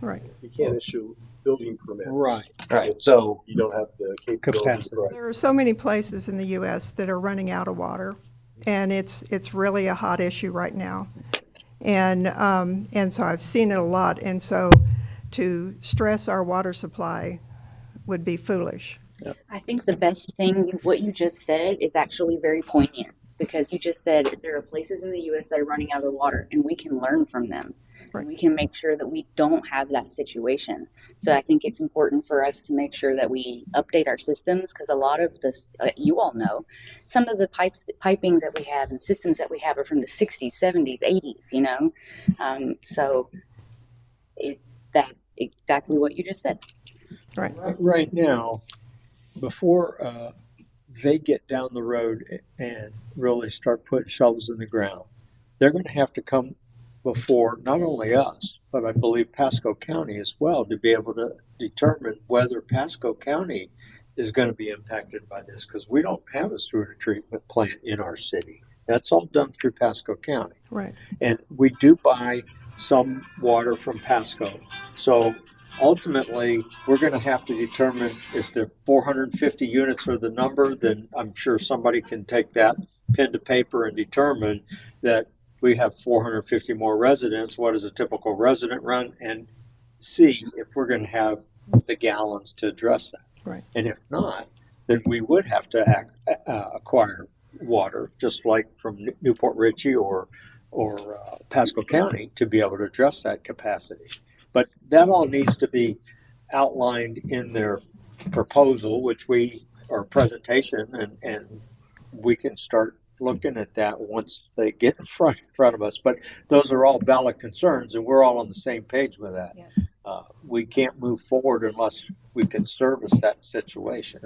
Right. You can't issue building permits. Right. So you don't have the capability. Right. There are so many places in the U.S. that are running out of water, and it's really a hot issue right now. And so I've seen it a lot. And so to stress our water supply would be foolish. I think the best thing, what you just said, is actually very poignant, because you just said there are places in the U.S. that are running out of water, and we can learn from them. Right. And we can make sure that we don't have that situation. So I think it's important for us to make sure that we update our systems, because a lot of this, you all know, some of the pipings that we have and systems that we have are from the 60s, 70s, 80s, you know? So that exactly what you just said. Right. Right now, before they get down the road and really start putting shovels in the ground, they're going to have to come before not only us, but I believe Pasco County as well, to be able to determine whether Pasco County is going to be impacted by this, because we don't have a sewer treatment plant in our city. That's all done through Pasco County. Right. And we do buy some water from Pasco. So ultimately, we're going to have to determine if the 450 units are the number, then I'm sure somebody can take that pen to paper and determine that we have 450 more residents. What does a typical resident run? And see if we're going to have the gallons to address that. Right. And if not, then we would have to acquire water, just like from Newport Richey or Pasco County, to be able to address that capacity. But that all needs to be outlined in their proposal, or presentation, and we can start looking at that once they get in front of us. But those are all valid concerns, and we're all on the same page with that. Yeah. We can't move forward unless we can service that situation,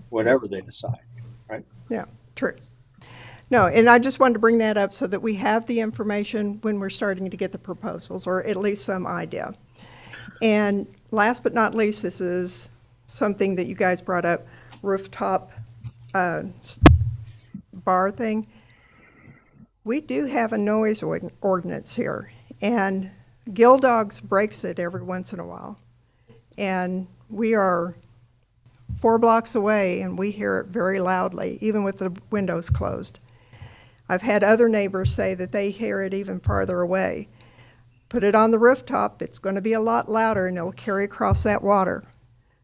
whatever they decide, right? Yeah, true. No, and I just wanted to bring that up so that we have the information when we're starting to get the proposals, or at least some idea. And last but not least, this is something that you guys brought up, rooftop bar thing. We do have a noise ordinance here, and Gildogs breaks it every once in a while. And we are 4 blocks away, and we hear it very loudly, even with the windows closed. I've had other neighbors say that they hear it even farther away. Put it on the rooftop, it's going to be a lot louder, and it'll carry across that water.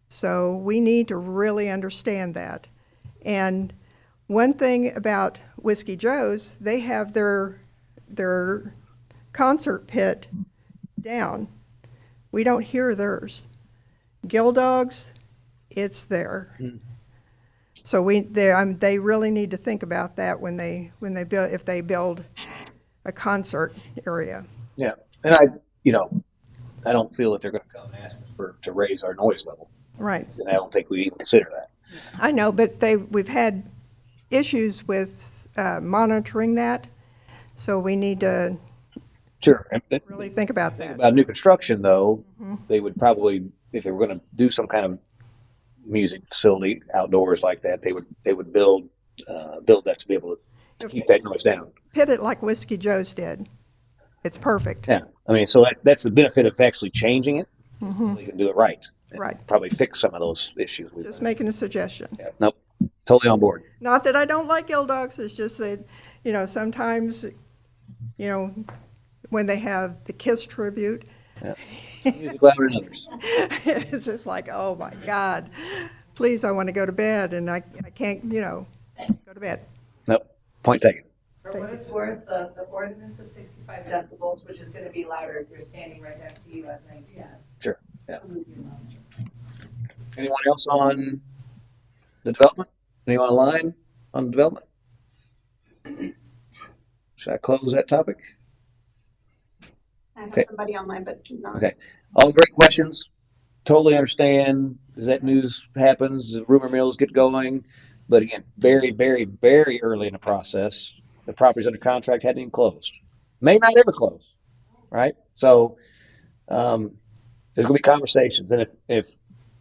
So we need to really understand that. And one thing about Whiskey Joe's, they have their concert pit down. We don't hear theirs. Gill Dogs, it's there. So they really need to think about that when they build, if they build a concert area. Yeah, and I don't feel that they're going to come and ask us to raise our noise level. Right. And I don't think we even consider that. I know, but we've had issues with monitoring that, so we need to Sure. really think about that. About new construction, though, they would probably, if they were going to do some kind of music facility outdoors like that, they would build that to be able to keep that noise down. Pit it like Whiskey Joe's did. It's perfect. Yeah, I mean, so that's the benefit of actually changing it. They can do it right. And Right. probably fix some of those issues. Just making a suggestion. Yeah, nope, totally on board. Not that I don't like Gill Dogs, it's just that, sometimes, when they have the Kiss tribute, Some music louder than others. it's just like, oh my God, please, I want to go to bed, and I can't, go to bed. Nope, point taken. For what it's worth, the ordinance is 65 decibels, which is going to be louder if you're standing right next to US 19. Sure, yeah. Anyone else on the development? Anyone online on development? Should I close that topic? I have Okay. somebody online, but not. Okay, all great questions. Totally understand as that news happens, the rumor mills get going. But again, very, very, very early in the process. The property's under contract, hadn't even closed. May not ever close, right? So there's going to be conversations. And if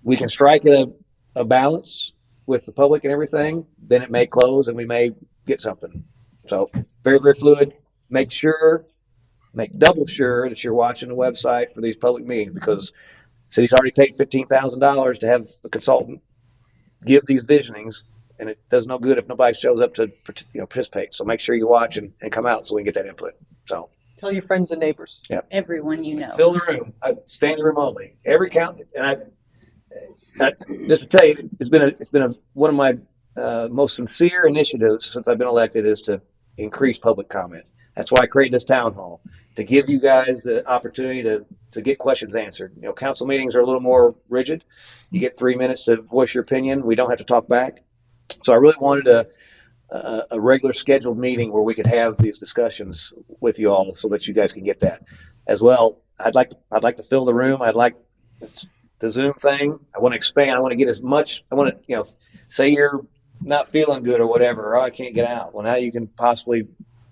we can strike a balance with the public and everything, then it may close and we may get something. So very, very fluid. Make double sure that you're watching the website for these public meetings, because the city's already paid $15,000 to have a consultant give these visionings, and it does no good if nobody shows up to participate. So make sure you watch and come out so we can get that input. So Tell your friends and neighbors. Everyone you know. fill the room. I stand in the room only. Every county, and I just to tell you, it's been one of my most sincere initiatives since I've been elected is to increase public comment. That's why I created this town hall, to give you guys the opportunity to get questions answered. Council meetings are a little more rigid. You get 3 minutes to voice your opinion. We don't have to talk back. So I really wanted a regular scheduled meeting where we could have these discussions with you all, so that you guys can get that as well. I'd like to fill the room. I'd like the Zoom thing. I want to expand. I want to get as much. I want to say you're not feeling good or whatever. Or I can't get out. Well, now you can possibly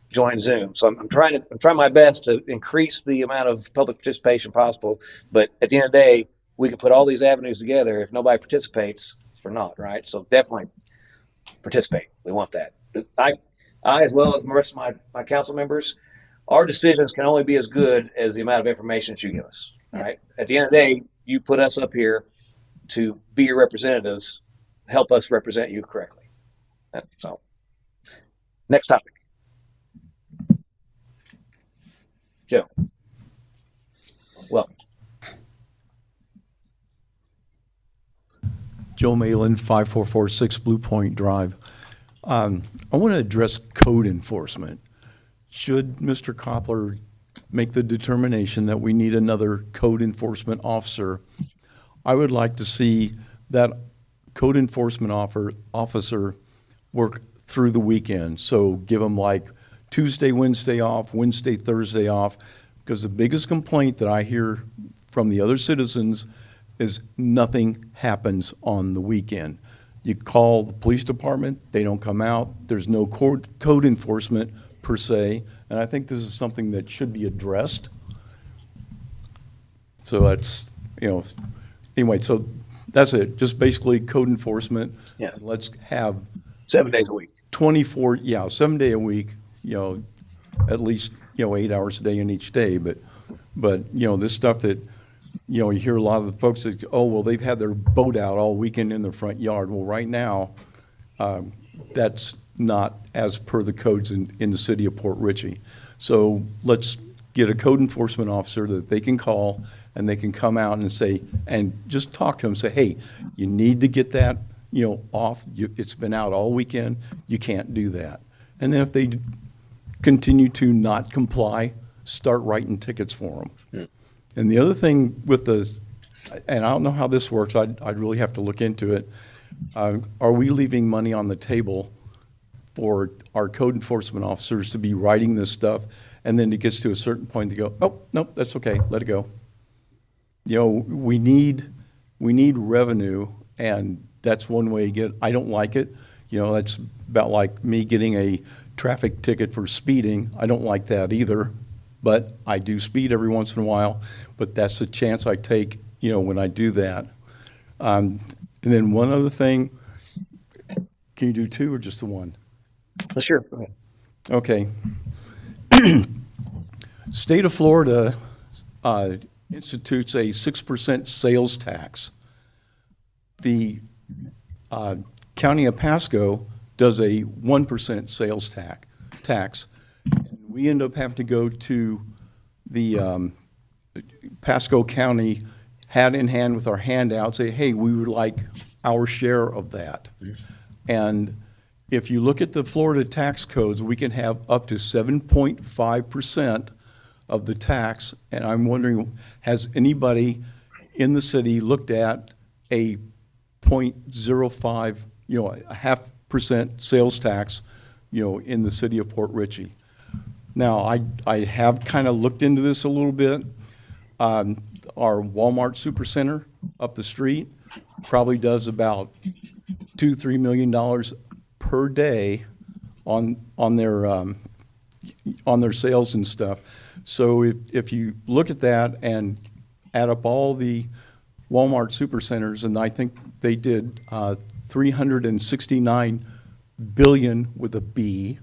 join Zoom. So I'm trying my best to increase the amount of public participation possible. But at the end of the day, we can put all these avenues together. If nobody participates, it's for naught, right? So definitely participate. We want that. I as well as the rest of my council members, our decisions can only be as good as the amount of information that you give us. All right. At the end of the day, you put us up here to be your representatives, help us represent you correctly. So next topic. Joe. Welcome. Joe Malin, 5446 Blue Point Drive. I want to address code enforcement. Should Mr. Koppler make the determination that we need another code enforcement officer, I would like to see that code enforcement officer work through the weekend. So give them like Tuesday, Wednesday off, Wednesday, Thursday off, because the biggest complaint that I hear from the other citizens is nothing happens on the weekend. You call the police department, they don't come out. There's no code enforcement per se, and I think this is something that should be addressed. So that's, anyway, so that's it. Just basically code enforcement. Yeah. Let's have 7 days a week. 7 day a week, at least, 8 hours a day in each day. But this stuff that, you hear a lot of the folks that, oh, well, they've had their boat out all weekend in their front yard. Well, right now, that's not as per the codes in the city of Port Richey. So let's get a code enforcement officer that they can call and they can come out and say, and just talk to them, say, hey, you need to get that, off. It's been out all weekend. You can't do that. And then if they continue to not comply, start writing tickets for them. And the other thing with this, and I don't know how this works, I'd really have to look into it. Are we leaving money on the table for our code enforcement officers to be writing this stuff, and then it gets to a certain point, they go, oh, nope, that's okay, let it go. We need revenue, and that's one way to get, I don't like it. That's about like me getting a traffic ticket for speeding. I don't like that either, but I do speed every once in a while, but that's the chance I take, when I do that. And then one other thing, can you do two or just the one? Sure, go ahead. Okay. State of Florida institutes a 6% sales tax. The County of Pasco does a 1% sales tax. And we end up having to go to the Pasco County hand in hand with our handout, say, hey, we would like our share of that. And if you look at the Florida tax codes, we can have up to 7.5% of the tax. And I'm wondering, has anybody in the city looked at a 0.05, a 0.5% sales tax, in the city of Port Richey? Now, I have kind of looked into this a little bit. Our Walmart Supercenter up the street probably does about $2-3 million per day on their sales and stuff. So if you look at that and add up all the Walmart Supercenters, and I think they did 369 billion with a B,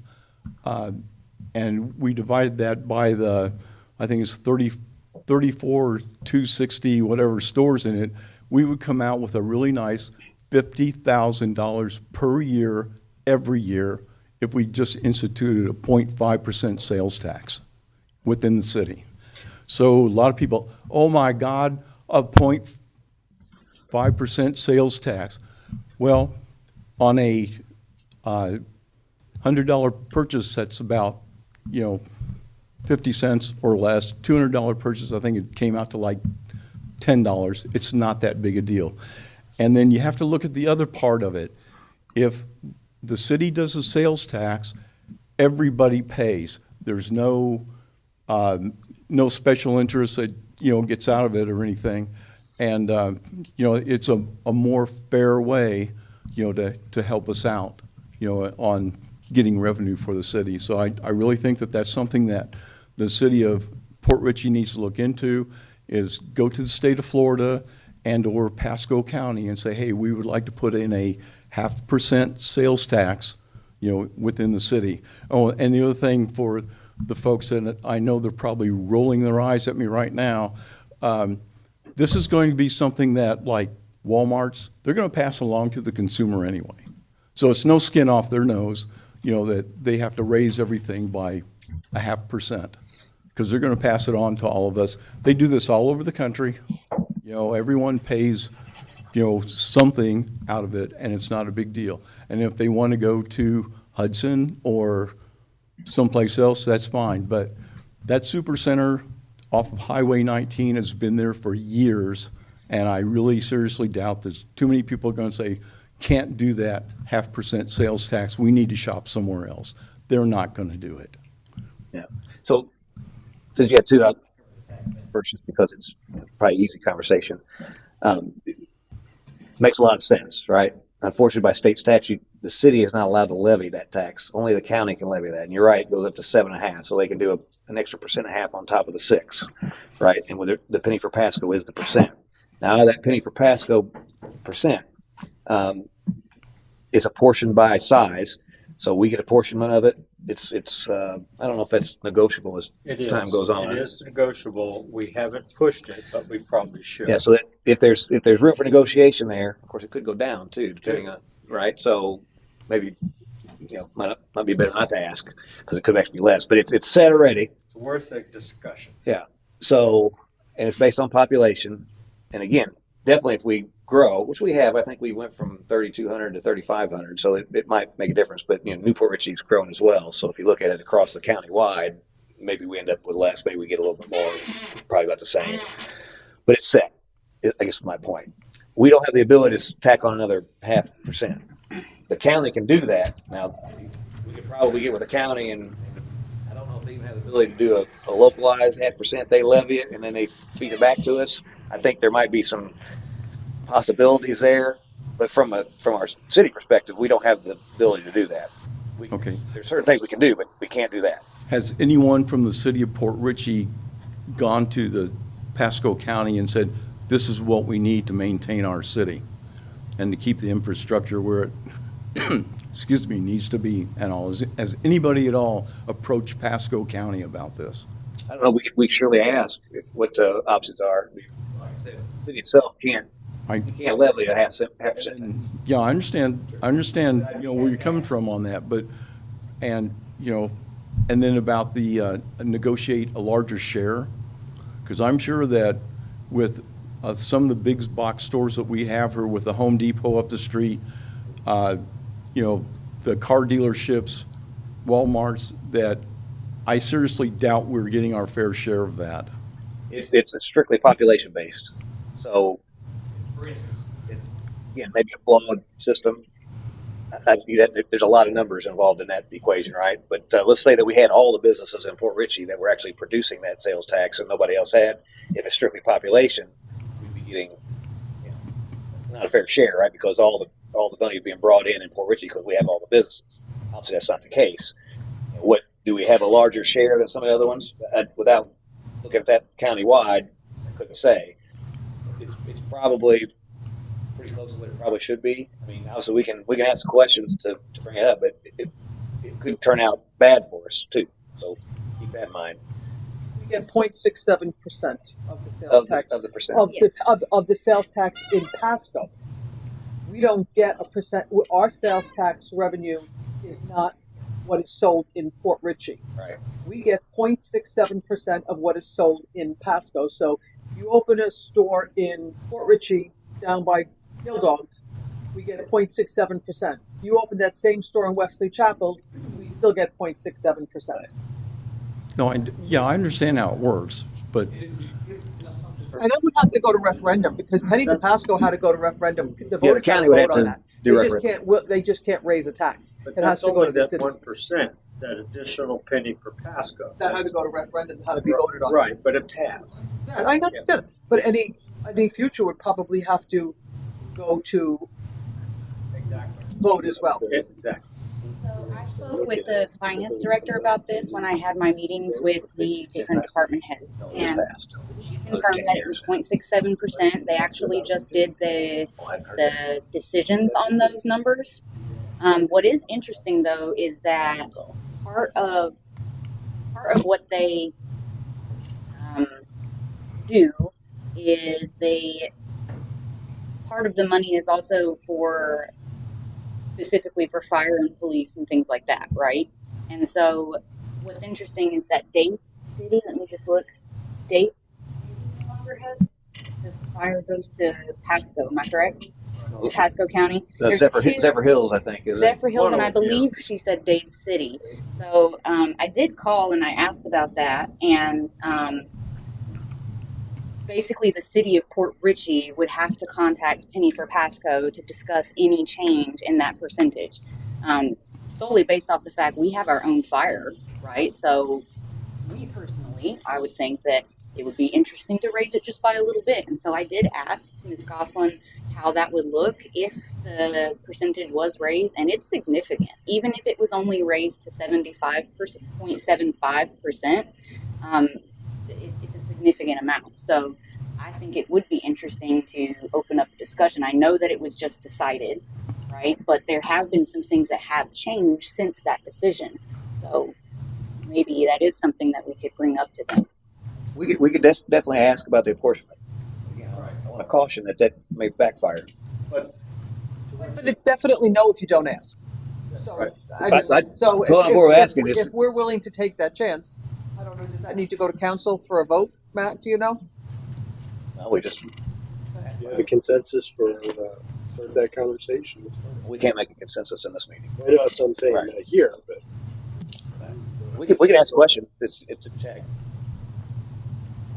and we divided that by I think it's 34 260 whatever stores in it, we would come out with a really nice $50,000 per year every year if we just instituted a 0.5% sales tax within the city. So a lot of people, oh my God, a 0.5% sales tax. Well, on a $100 purchase, that's about 50 cents or less. $200 purchase, I think it came out to like $10. It's not that big a deal. And then you have to look at the other part of it. If the city does a sales tax, everybody pays. There's no special interest that gets out of it or anything, and it's a more fair way to help us out on getting revenue for the city. So I really think that that's something that the city of Port Richey needs to look into, is go to the state of Florida and or Pasco County and say, hey, we would like to put in a 0.5% sales tax, within the city. Oh, and the other thing for the folks that I know they're probably rolling their eyes at me right now, this is going to be something that, like Walmart's, they're going to pass along to the consumer anyway. So it's no skin off their nose, that they have to raise everything by 0.5%, because they're going to pass it on to all of us. They do this all over the country. Everyone pays, something out of it, and it's not a big deal. And if they want to go to Hudson or someplace else, that's fine. But that Supercenter off of Highway 19 has been there for years, and I really seriously doubt there's too many people are going to say, can't do that 0.5% sales tax. We need to shop somewhere else. They're not going to do it. Yeah. So since you had two out first, just because it's probably easy conversation, makes a lot of sense, right? Unfortunately, by state statute, the city is not allowed to levy that tax. Only the county can levy that. And you're right, it goes up to 7.5, so they can do an extra 1.5% on top of the 6, right? And with the penny for Pasco is the percent. Now that penny for Pasco percent is apportioned by size, so we get apportionment of it. it's I don't know if it's negotiable as It is. time goes on. It is negotiable. We haven't pushed it, but we probably should. Yeah, so that if there's room for negotiation there, of course it could go down too, depending on right. So maybe might be better not to ask because it could actually be less. But it's set already. It's worth a discussion. Yeah. So and it's based on population, and again, definitely if we grow, which we have, I think we went from 3,200 to 3,500, so it might make a difference. But Newport Richie's grown as well. So if you look at it across the county wide, maybe we end up with less, maybe we get a little bit more, probably about the same. But it's set. I guess is my point. We don't have the ability to tack on another 0.5%. The county can do that. Now, we could probably get with the county, and I don't know if they even have the ability to do a localized 0.5%. They levy it, and then they feed it back to us. I think there might be some possibilities there, but from our city perspective, we don't have the ability to do that. Okay. There's certain things we can do, but we can't do that. Has anyone from the city of Port Richey gone to the Pasco County and said, this is what we need to maintain our city and to keep the infrastructure where it, excuse me, needs to be and all? Has anybody at all approached Pasco County about this? I don't know. We surely ask what the options are. Like I said, the city itself can't levy a 0.5%. Yeah, I understand, where you're coming from on that, but, and then about the negotiate a larger share, because I'm sure that with some of the big box stores that we have here, with the Home Depot up the street, the car dealerships, Walmarts, that I seriously doubt we're getting our fair share of that. It's strictly population based. So, for instance, again, maybe a flawed system. There's a lot of numbers involved in that equation, right? But let's say that we had all the businesses in Port Richey that were actually producing that sales tax and nobody else had. If it's strictly population, we'd be getting not a fair share, right? Because all the money is being brought in Port Richey because we have all the businesses. Obviously, that's not the case. What do we have a larger share than some of the other ones? Without looking at that countywide, I couldn't say. It's probably pretty close to what it probably should be. I mean, obviously we can ask questions to bring it up, but it could turn out bad for us too. So keep that in mind. We get 0.67% of the sales tax of the percent of the sales tax in Pasco. We don't get a percent. Our sales tax revenue is not what is sold in Port Richey. Right. We get 0.67% of what is sold in Pasco. So you open a store in Port Richey down by Kill Dogs, we get 0.67%. You open that same store in Wesley Chapel, we still get 0.67%. No, I understand how it works, but And it would have to go to referendum because Penny for Pasco had to go to referendum. The voters county had would to have vote to on that. do They just can't raise a tax. But It has that's to go only to the that citizens. 1%, that additional penny for Pasco. That had to go to referendum, had to be voted on. Right, but it passed. Yeah, I understand. But any future would probably have to go to vote as well. Exactly. So I spoke with the finance director about this when I had my meetings with the different department heads. And she confirmed that it was 0.67%. They actually just did the decisions on those numbers. What is interesting though is that part of what they do is part of the money is also specifically for fire and police and things like that, right? And so what's interesting is that Dates City, let me just look, Dates no longer has, the fire goes to Pasco, am I correct? Pasco County. Zephyr Hills, I think. Zephyr Hills, and I believe she said Dates City. So I did call and I asked about that, and basically the city of Port Richey would have to contact Penny for Pasco to discuss any change in that percentage, solely based off the fact we have our own fire, right? So me personally, I would think that it would be interesting to raise it just by a little bit. And so I did ask Ms. Goslin how that would look if the percentage was raised, and it's significant. Even if it was only raised to 0.75%, it's a significant amount. So I think it would be interesting to open up a discussion. I know that it was just decided, right? But there have been some things that have changed since that decision. So maybe that is something that we could bring up to them. We could definitely ask about the enforcement. Again, I want to caution that may backfire. But it's definitely no if you don't ask. So, Right. I mean, so that's all we're asking is- if we're willing to take that chance, I don't know, does that need to go to council for a vote, Matt, do you know? No, we just, You have a consensus for start that conversation. we can't make a consensus in this meeting. I know that's what I'm saying, Right. not here, but We could ask a question. It's a check.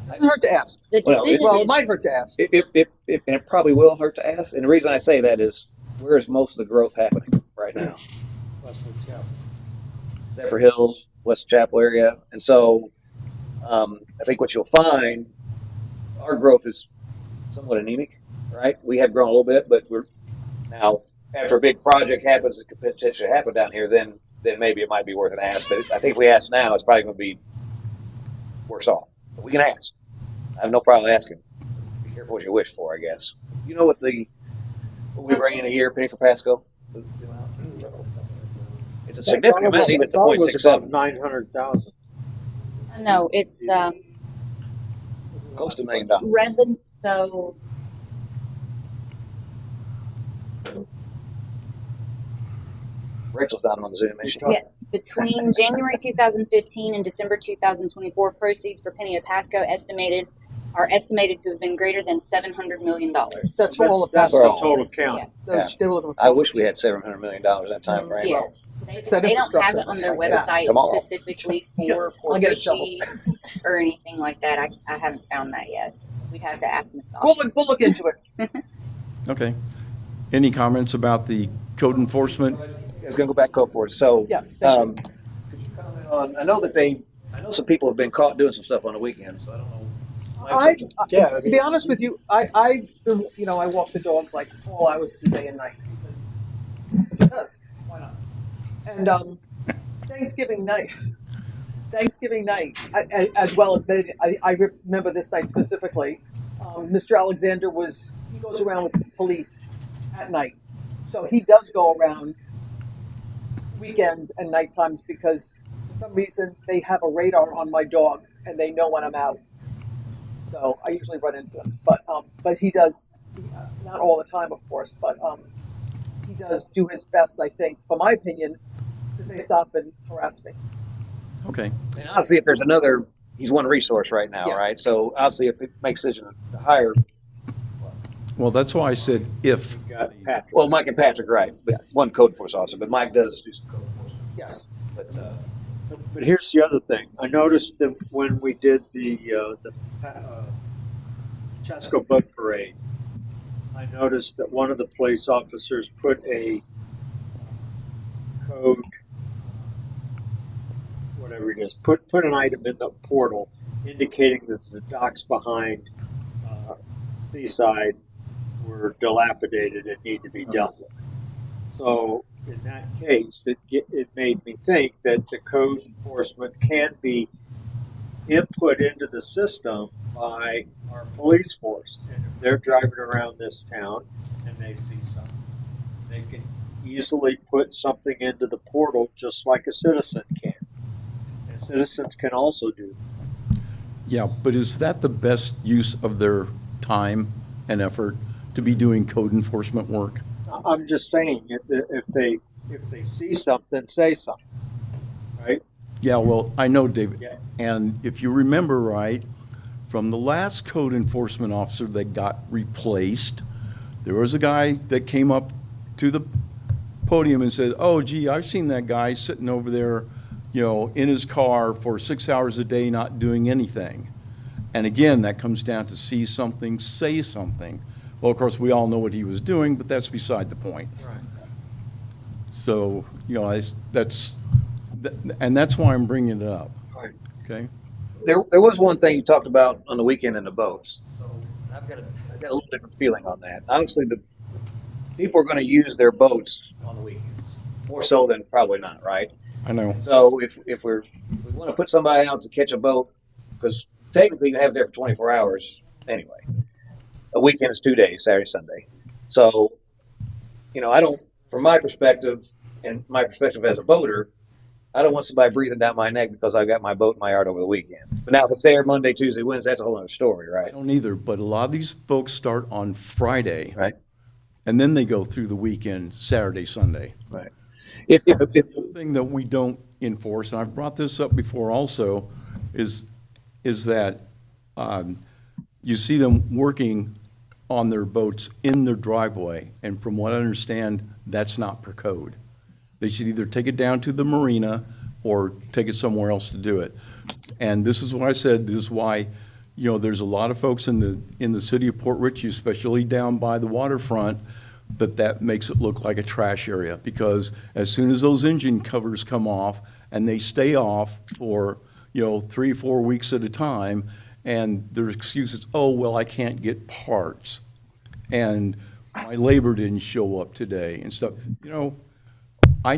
Doesn't hurt to ask. The Well, decision Well, it is- might hurt to ask. And it probably will hurt to ask. And the reason I say that is, where is most of the growth happening right now? Zephyr Hills, West Chapel area. And so I think what you'll find, our growth is somewhat anemic, right? We have grown a little bit, but we're now, after a big project happens that could potentially happen down here, then maybe it might be worth an ask. But I think if we ask now, it's probably going to be worse off. But we can ask. I have no problem asking. Be careful what you wish for, I guess. You know what we bring in a year, Penny for Pasco? It's a significant amount, even to 0.67. 900,000. No, it's Close to $1 million. revenue. So Rachel's down on Zoom, is she? yeah, between January 2015 and December 2024, proceeds for Penny of Pasco are estimated to have been greater than $700 million. That's for all of That's Pasco. the total count. Yeah. They will- I wish we had $700 million that time frame. Yeah. It's that They don't have infrastructure. it on their Like that. website Tomorrow. specifically Yes, for I'll Port get a shovel. Ritchie or anything like that. I haven't found that yet. We'd have to ask Ms. We'll Dawson. look into it. Okay. Any comments about the code enforcement? It's going to go back code for us. So, Yes, thank could you comment on? I know some people have been caught doing some stuff on the weekend. So I don't know. To be honest with you, I've been, I walk the dogs like all hours of the day and night. Because, why not? And Thanksgiving night, as well as I remember this night specifically. Mr. Alexander he goes around with the police at night. So he does go around weekends and night times because for some reason they have a radar on my dog and they know when I'm out. So I usually run into them, but he does, not all the time, of course, but he does do his best, I think, for my opinion, to say stop and harass me. Okay. And obviously, if there's another, he's one resource right now, Yes. right? So obviously, if it makes decision to hire, Well, that's why I said if. Got Patrick. well, Mike and Patrick, right? But one code enforcement officer, but Mike does do some code enforcement. Yes. But But here's the other thing. I noticed that when we did the Chasko Boat Parade, I noticed that one of the police officers put a code, whatever it is, put an item in the portal indicating that the docks behind Seaside were dilapidated and need to be dealt with. So in that case, it made me think that the code enforcement can be input into the system by our police force. And if they're driving around this town and they see something, they can easily put something into the portal just like a citizen can. And citizens can also do that. Yeah, but is that the best use of their time and effort to be doing code enforcement work? I'm just saying, if they see something, say something, right? Yeah, well, I know, David. Yeah. And if you remember right, from the last code enforcement officer that got replaced, there was a guy that came up to the podium and said, "Oh, gee, I've seen that guy sitting over there, in his car for 6 hours a day not doing anything." And again, that comes down to see something, say something. Well, of course, we all know what he was doing, but that's beside the point. Right. So, that's why I'm bringing it up. Right. Okay? there was one thing you talked about on the weekend in the boats. So I've got a little different feeling on that. Obviously, the people are going to use their boats on the weekends more so than probably not, right? I know. So if we want to put somebody out to catch a boat, because technically you can have it there for 24 hours anyway. A weekend is 2 days, Saturday, Sunday. So, I don't, from my perspective and my perspective as a boater, I don't want somebody breathing down my neck because I got my boat in my yard over the weekend. But now if it's there Monday, Tuesday, Wednesday, that's a whole other story, I right? don't either, but a lot of these folks start on Friday. Right. And then they go through the weekend, Saturday, Sunday. Right. If The thing that we don't enforce, and I've brought this up before also, is that you see them working on their boats in their driveway, and from what I understand, that's not per code. They should either take it down to the marina or take it somewhere else to do it. And this is what I said, this is why, there's a lot of folks in the city of Port Richey, especially down by the waterfront, that makes it look like a trash area, because as soon as those engine covers come off, and they stay off for, 3 or 4 weeks at a time, and their excuse is, oh, well, I can't get parts, and my labor didn't show up today and stuff. I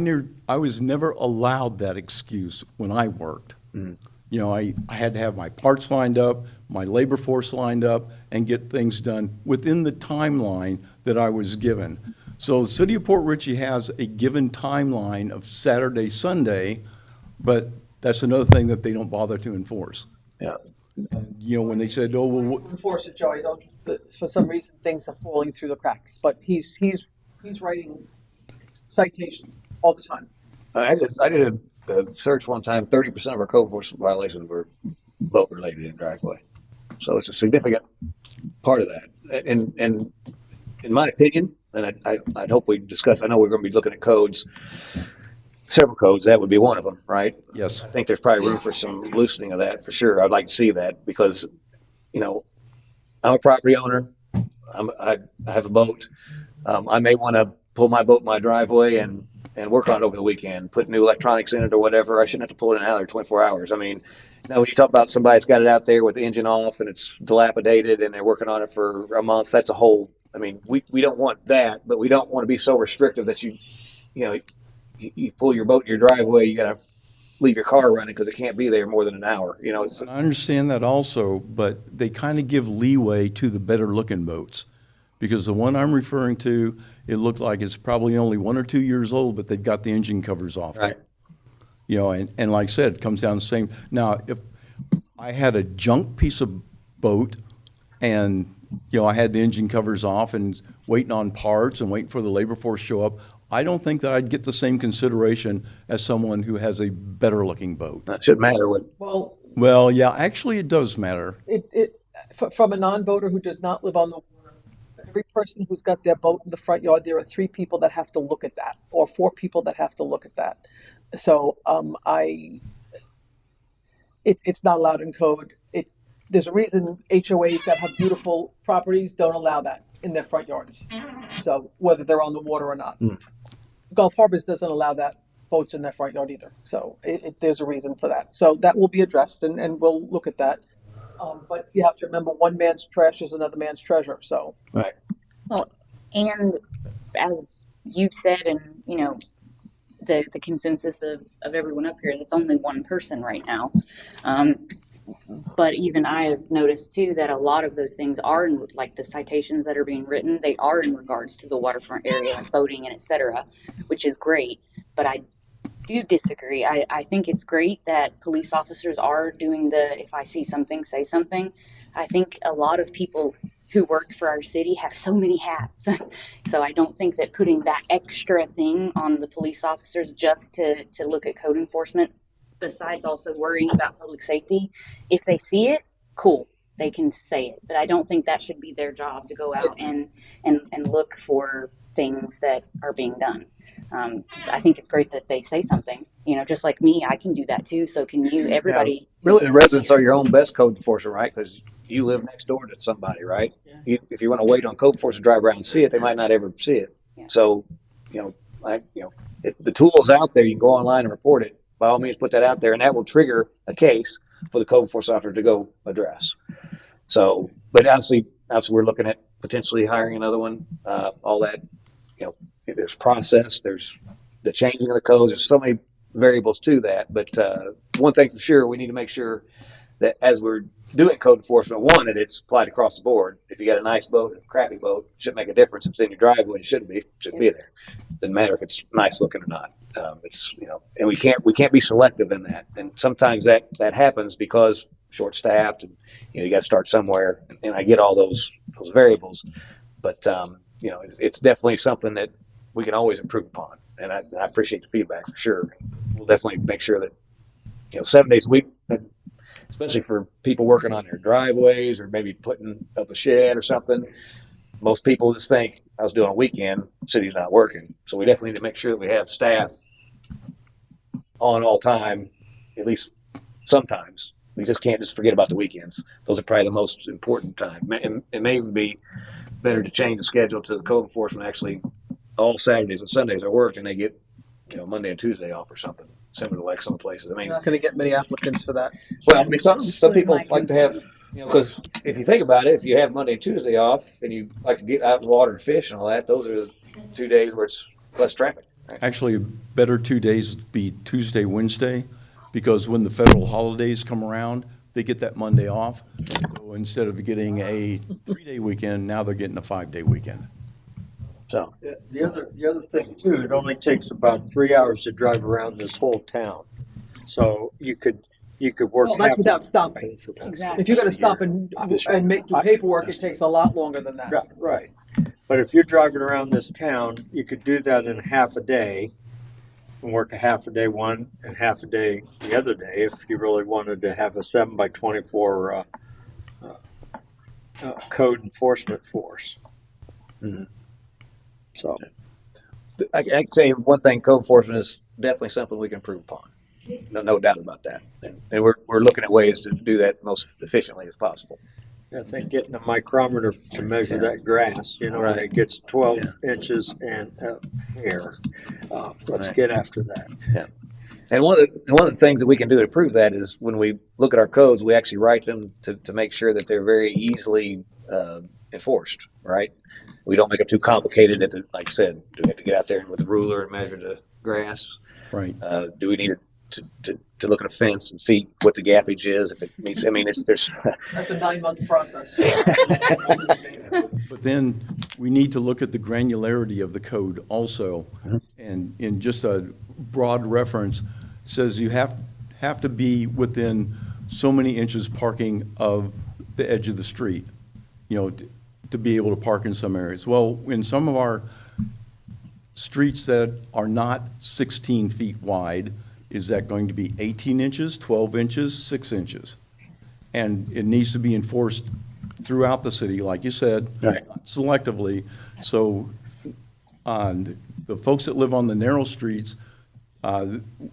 was never allowed that excuse when I worked. I had to have my parts lined up, my labor force lined up, and get things done within the timeline that I was given. So the city of Port Richey has a given timeline of Saturday, Sunday, but that's another thing that they don't bother to enforce. Yeah. When they said, oh, well, Enforce it, Joey. For some reason, things are falling through the cracks. But he's writing citations all the time. I did a search one time, 30% of our code enforcement violations were boat related in driveway. So it's a significant part of that. And in my opinion, and I'd hope we discuss, I know we're going to be looking at codes, several codes, that would be one of them, right? yes. I think there's probably room for some loosening of that for sure. I'd like to see that because, I'm a property owner. I have a boat. I may want to pull my boat in my driveway and work on it over the weekend, put new electronics in it or whatever. I shouldn't have to pull it in and out there 24 hours. I mean, now when you talk about somebody that's got it out there with the engine off and it's dilapidated and they're working on it for a month, that's a whole, we don't want that, but we don't want to be so restrictive that you pull your boat in your driveway, you got to leave your car running because it can't be there more than an hour. And I understand that also, but they kind of give leeway to the better looking boats. Because the one I'm referring to, it looked like it's probably only 1 or 2 years old, but they've got the engine covers off. Right. And like I said, it comes down the same. Now, if I had a junk piece of boat and, I had the engine covers off and waiting on parts and waiting for the labor force to show up, I don't think that I'd get the same consideration as someone who has a better looking boat. That shouldn't matter what. Well, yeah, actually it does matter. From a non-boater who does not live on the water, every person who's got their boat in the front yard, there are 3 people that have to look at that, or 4 people that have to look at that. So it's not allowed in code. There's a reason HOAs that have beautiful properties don't allow that in their front yards. So whether they're on the water or not. Gulf Harbors doesn't allow that, boats in their front yard either. So there's a reason for that. So that will be addressed and we'll look at that. But you have to remember, one man's trash is another man's treasure. So Right. Well, and as you've said, and the consensus of everyone up here, that's only one person right now. But even I have noticed too that a lot of those things are like the citations that are being written, they are in regards to the waterfront area and boating and etc., which is great. But I do disagree. I think it's great that police officers are doing if I see something, say something. I think a lot of people who work for our city have so many hats. So I don't think that putting that extra thing on the police officers just to look at code enforcement, besides also worrying about public safety, if they see it, cool, they can say it. But I don't think that should be their job to go out and look for things that are being done. I think it's great that they say something, just like me, I can do that too. So can you, everybody. Yeah. Really, the residents are your own best code enforcer, right? Because you live next door to somebody, right? Yeah. If you want to wait on code enforcement to drive around and see it, they might not ever see it. Yeah. So, if the tool is out there, you can go online and report it. By all means, put that out there, and that will trigger a case for the code enforcement officer to go address. So, but obviously we're looking at potentially hiring another one. All that, there's process, there's the changing of the codes. There's so many variables to that. But one thing for sure, we need to make sure that as we're doing code enforcement, one, that it's applied across the board. If you got a nice boat, a crappy boat, it shouldn't make a difference. If it's in your driveway, it shouldn't be. It shouldn't be there. Doesn't matter if it's nice looking or not. It's, and we can't be selective in that. And sometimes that happens because short staffed, and you got to start somewhere. And I get all those variables, but it's definitely something that we can always improve upon. And I appreciate the feedback for sure. We'll definitely make sure that 7 days a week, especially for people working on their driveways or maybe putting up a shed or something. Most people just think I was doing a weekend, the city's not working. So we definitely need to make sure that we have staff on all time, at least sometimes. We just can't just forget about the weekends. Those are probably the most important time. And it may even be better to change the schedule to the code enforcement actually all Saturdays and Sundays are worked and they get Monday and Tuesday off or something, similar to like some places. I mean, Not going to get many applicants for that. well, I mean, some people like to have, because if you think about it, if you have Monday and Tuesday off and you like to get out in the water and fish and all that, those are the 2 days where it's less traffic. Right? Actually, better 2 days would be Tuesday, Wednesday, because when the federal holidays come around, they get that Monday off. So instead of getting a 3-day weekend, now they're getting a 5-day weekend. So The other thing too, it only takes about 3 hours to drive around this whole town. So you could work. Well, that's half without the- stopping. Exactly. If you got to stop and do paperwork, it takes a lot longer than that. Right. But if you're driving around this town, you could do that in half a day and work a half a day one and half a day the other day if you really wanted to have a 7x24 code enforcement force. Mhm. So I can say one thing: code enforcement is definitely something we can improve upon. No doubt about that. And we're looking at ways to do that most efficiently as possible. I think getting a micrometer to measure that grass, when Right. it gets 12 inches and here, let's Right. get after that. Yeah. And one of the things that we can do to prove that is when we look at our codes, we actually write them to make sure that they're very easily enforced. Right. We don't make them too complicated. Like I said, do we have to get out there with a ruler and measure the grass? Right. Do we need to look at a fence and see what the gappage is? If it means, I mean, there's. That's a 9-month process. But then we need to look at the granularity of the code also. Mm-hmm. And in just a broad reference, says you have to be within so many inches parking of the edge of the street, to be able to park in some areas. Well, in some of our streets that are not 16 feet wide, is that going to be 18 inches, 12 inches, 6 inches? And it needs to be enforced throughout the city, like you said, Right. selectively. So the folks that live on the narrow streets,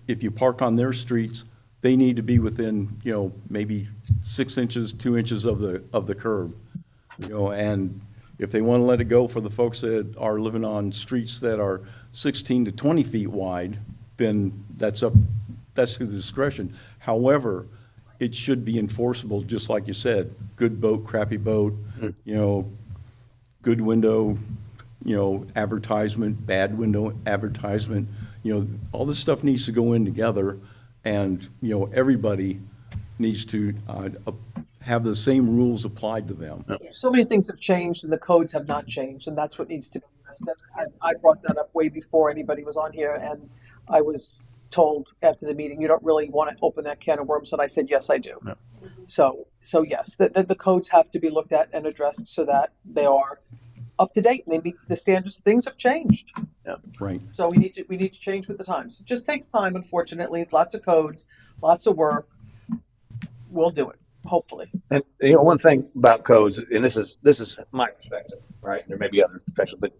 if you park on their streets, they need to be within, maybe 6 inches, 2 inches of the curb. And if they want to let it go for the folks that are living on streets that are 16 to 20 feet wide, then that's to the discretion. However, it should be enforceable, just like you said, good boat, crappy boat, good window, advertisement, bad window advertisement, all this stuff needs to go in together, and, everybody needs to have the same rules applied to them. So many things have changed and the codes have not changed, and that's what needs to be addressed. I brought that up way before anybody was on here, and I was told after the meeting, you don't really want to open that can of worms, and I said, yes, I do. No. So yes, the codes have to be looked at and addressed so that they are up to date and they meet the standards. Things have changed. Right. So we need to change with the times. It just takes time, unfortunately. Lots of codes, lots of work. We'll do it, hopefully. And one thing about codes, and this is my perspective, right? There may be other perspectives, but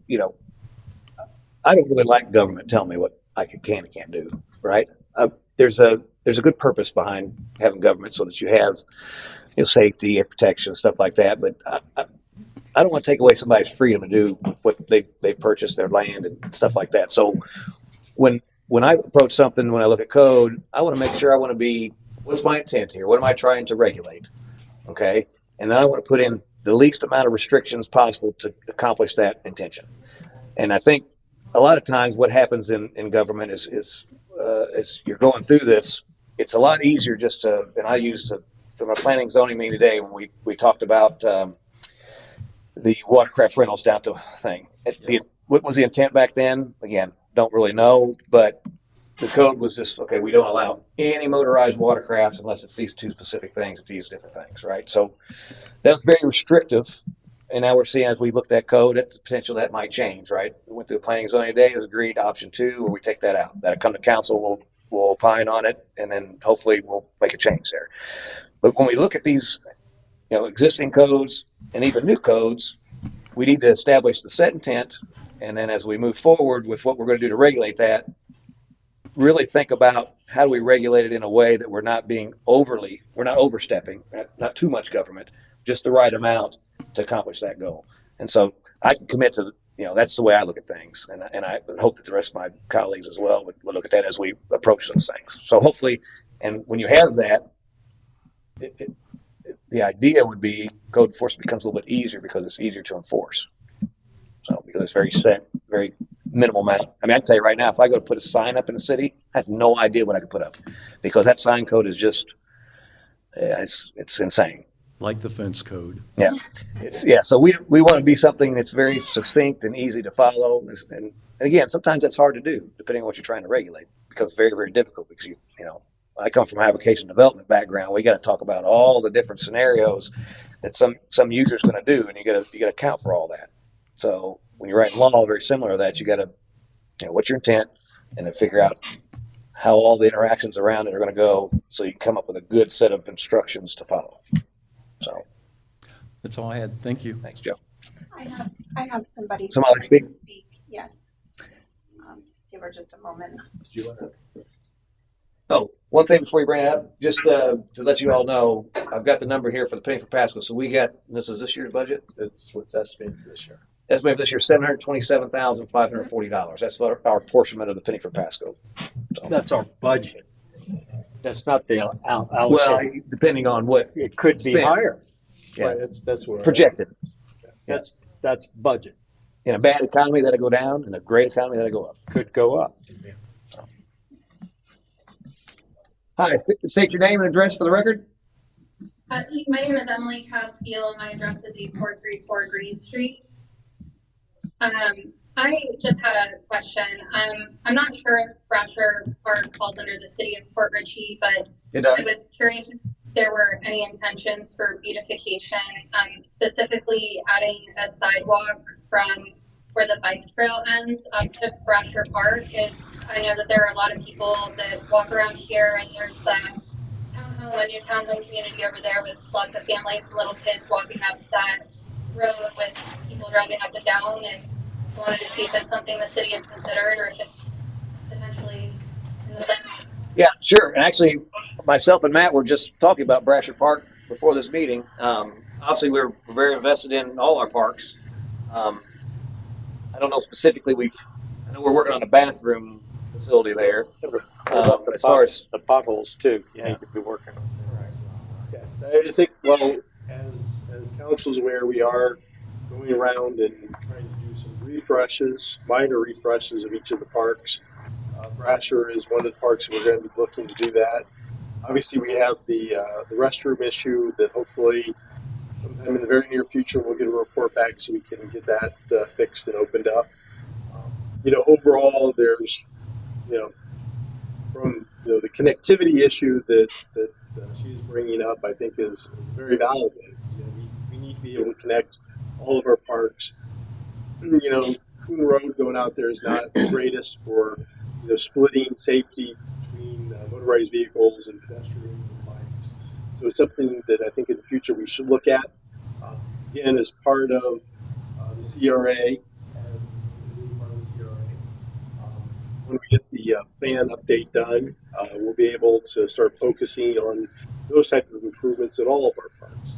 I don't really like government telling me what I can and can't do, right? There's a good purpose behind having government so that you have safety and protection and stuff like that. But I don't want to take away somebody's freedom to do with what they've purchased, their land and stuff like that. So when I approach something, when I look at code, I want to make sure what's my intent here? What am I trying to regulate? Okay. And then I want to put in the least amount of restrictions possible to accomplish that intention. And I think a lot of times what happens in government is as you're going through this, it's a lot easier just to, and I used for my planning zoning meeting today when we talked about the watercraft rentals down to thing. What was the intent back then? Again, don't really know, but the code was just, okay, we don't allow any motorized watercrafts unless it's these two specific things, it's these different things, right? So that's very restrictive. And now we're seeing as we look at that code, it's potential that might change, right? We went through the planning and zoning today, is agreed, option 2, or we take that out. That'll come to council, we'll opine on it, and then hopefully we'll make a change there. But when we look at these, existing codes and even new codes, we need to establish the set intent. And then as we move forward with what we're going to do to regulate that, really think about how do we regulate it in a way that we're not overstepping, not too much government, just the right amount to accomplish that goal. And so I can commit to, that's the way I look at things. And I hope that the rest of my colleagues as well would look at that as we approach those things. So hopefully, and when you have that, the idea would be code enforcement becomes a little bit easier because it's easier to enforce. So because it's very set, very minimal amount. I mean, I can tell you right now, if I go to put a sign up in the city, I have no idea what I could put up because that sign code is just, it's insane. Like the fence code. Yeah. So we want to be something that's very succinct and easy to follow. And again, sometimes that's hard to do depending on what you're trying to regulate because it's very, very difficult because I come from a application development background. We got to talk about all the different scenarios that some user's going to do, and you got to account for all that. So when you're writing law, very similar to that, you got to, what's your intent, and then figure out how all the interactions around it are going to go, so you can come up with a good set of instructions to follow. So that's all I had. Thank you. Thanks, Joe. I have somebody. Somebody like to speak? Yes. Give her just a moment. Oh, one thing before you bring it up, just to let you all know, I've got the number here for the penny for Pasco. So we got, this is this year's budget? That's what's estimated for this year. Estimated for this year, $727,540. That's what our portion of the penny for Pasco. So, That's our budget. That's not the allocation. well, depending on what It could be spent. higher. Yeah. That's what Projected. That's budget. In a bad economy, that'll go down. In a great economy, that'll go up. Could go up. Hi, state your name and address for the record. My name is Emily Castiel. My address is 8434 Green Street. I just had a question. I'm not sure if Brasher Park falls under the city of Port Richey, but It does. I was curious if there were any intentions for beautification, specifically adding a sidewalk from where the bike trail ends up to Brasher Park. I know that there are a lot of people that walk around here, and there's a new townhome community over there with lots of families and little kids walking up that road with people driving up and down, and wanted to see if it's something the city had considered or if it's potentially in the list. Yeah, sure. And actually, myself and Matt were just talking about Brasher Park before this meeting. Obviously, we're very invested in all our parks. I don't know specifically. I know we're working on a bathroom facility there. As far as the potholes too, you need to be working on. Yeah, I think, well, as council's aware, we are going around and trying to do some minor refreshes of each of the parks. Brasher is one of the parks that we're going to be looking to do that. Obviously, we have the restroom issue that hopefully sometime in the very near future we'll get a report back so we can get that fixed and opened up. Overall, there's, from the connectivity issue that she's bringing up, I think is very valuable. We need to be able to connect all of our parks. Coon Road going out there is not the greatest for splitting safety between motorized vehicles and pedestrians and bikes. So it's something that I think in the future we should look at. Again, as part of the CRA. When we get the plan update done, we'll be able to start focusing on those types of improvements at all of our parks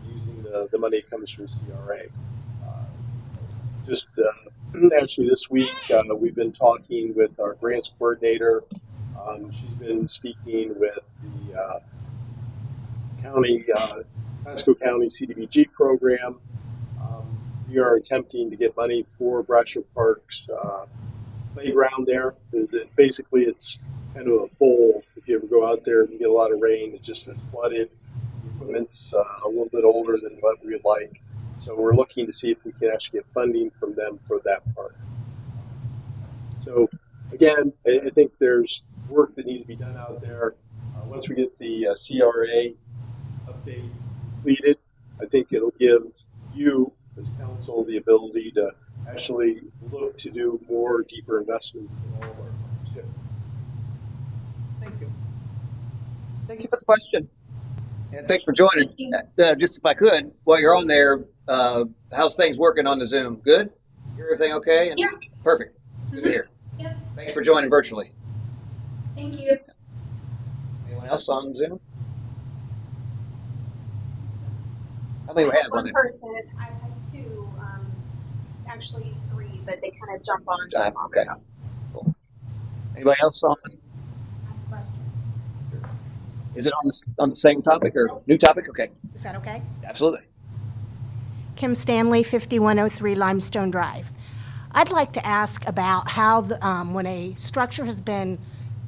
using the money that comes from CRA. Actually this week, we've been talking with our grants coordinator. She's been speaking with the Pasco County CDBG program. We are attempting to get money for Brasher Park's playground there. Basically, it's kind of a bowl. If you ever go out there and you get a lot of rain, it just is flooded. The equipment's a little bit older than what we would like. So we're looking to see if we can actually get funding from them for that part. So again, I think there's work that needs to be done out there. Once we get the CRA update completed, I think it'll give you as council the ability to actually look to do more deeper investments in all of our farms. Thank you. Thank you for the question. And thanks for joining. Just if I could, while you're on there, how's things working on the Zoom? Good? Hear everything okay? Yeah. Perfect. Good to hear. Yeah. Thanks for joining virtually. Thank you. Anyone else on Zoom? How many we have on One there? person, I had two, actually three, but they kind of jump on, jump off. Okay. Cool. Anybody else on? Is it on the same topic or new topic? Okay. Is that okay? Absolutely. Kim Stanley, 5103 Limestone Drive. I'd like to ask about how, when a structure has been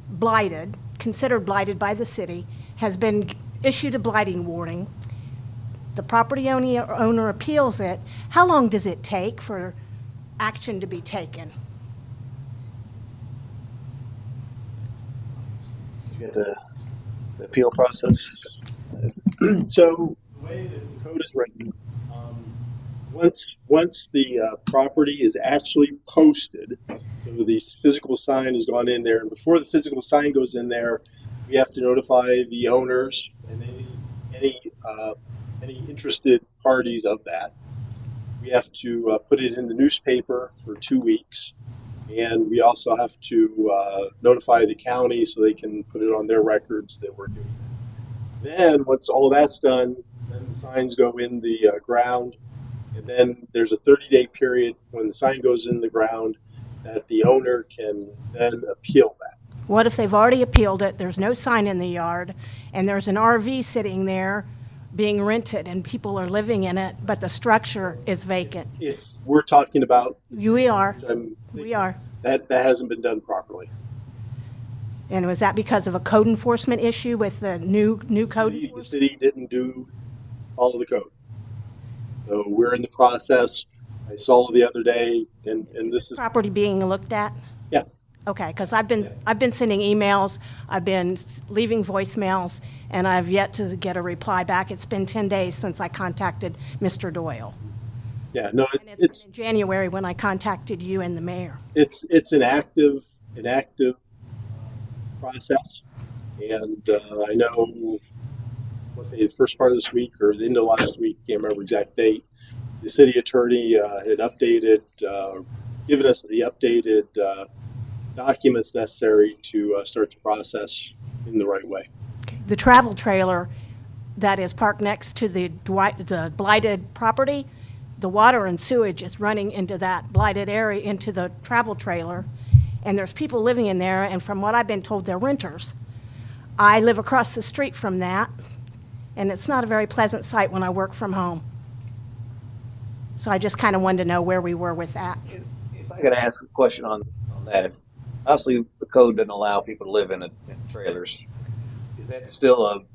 blighted, considered blighted by the city, has been issued a blighting warning, the property owner appeals it, how long does it take for action to be taken? You get the appeal process. So the way that the code is written, once the property is actually posted, so the physical sign has gone in there, and before the physical sign goes in there, we have to notify the owners and any interested parties of that. We have to put it in the newspaper for 2 weeks, and we also have to notify the county so they can put it on their records that we're doing that. Then once all that's done, then the signs go in the ground, and then there's a 30-day period when the sign goes in the ground that the owner can then appeal that. What if they've already appealed it, there's no sign in the yard, and there's an RV sitting there being rented and people are living in it, but the structure is vacant? If we're talking about, We are. that hasn't been done properly. And was that because of a code enforcement issue with the new code? The city didn't follow the code. So we're in the process. I saw the other day, and this is Property being looked at? Yeah. Okay, because I've been sending emails, I've been leaving voicemails, and I've yet to get a reply back. It's been 10 days since I contacted Mr. Doyle. Yeah, no, It's in January when I contacted you and the mayor. it's an active process, and I know, let's say the first part of this week or the end of last week, can't remember exact date, the city attorney had updated, given us the updated documents necessary to start the process in the right way. The travel trailer that is parked next to the blighted property, the water and sewage is running into that blighted area, into the travel trailer, and there's people living in there, and from what I've been told, they're renters. I live across the street from that, and it's not a very pleasant sight when I work from home. So I just kind of wanted to know where we were with that. If I could ask a question on that, if obviously the code doesn't allow people to live in trailers, is that still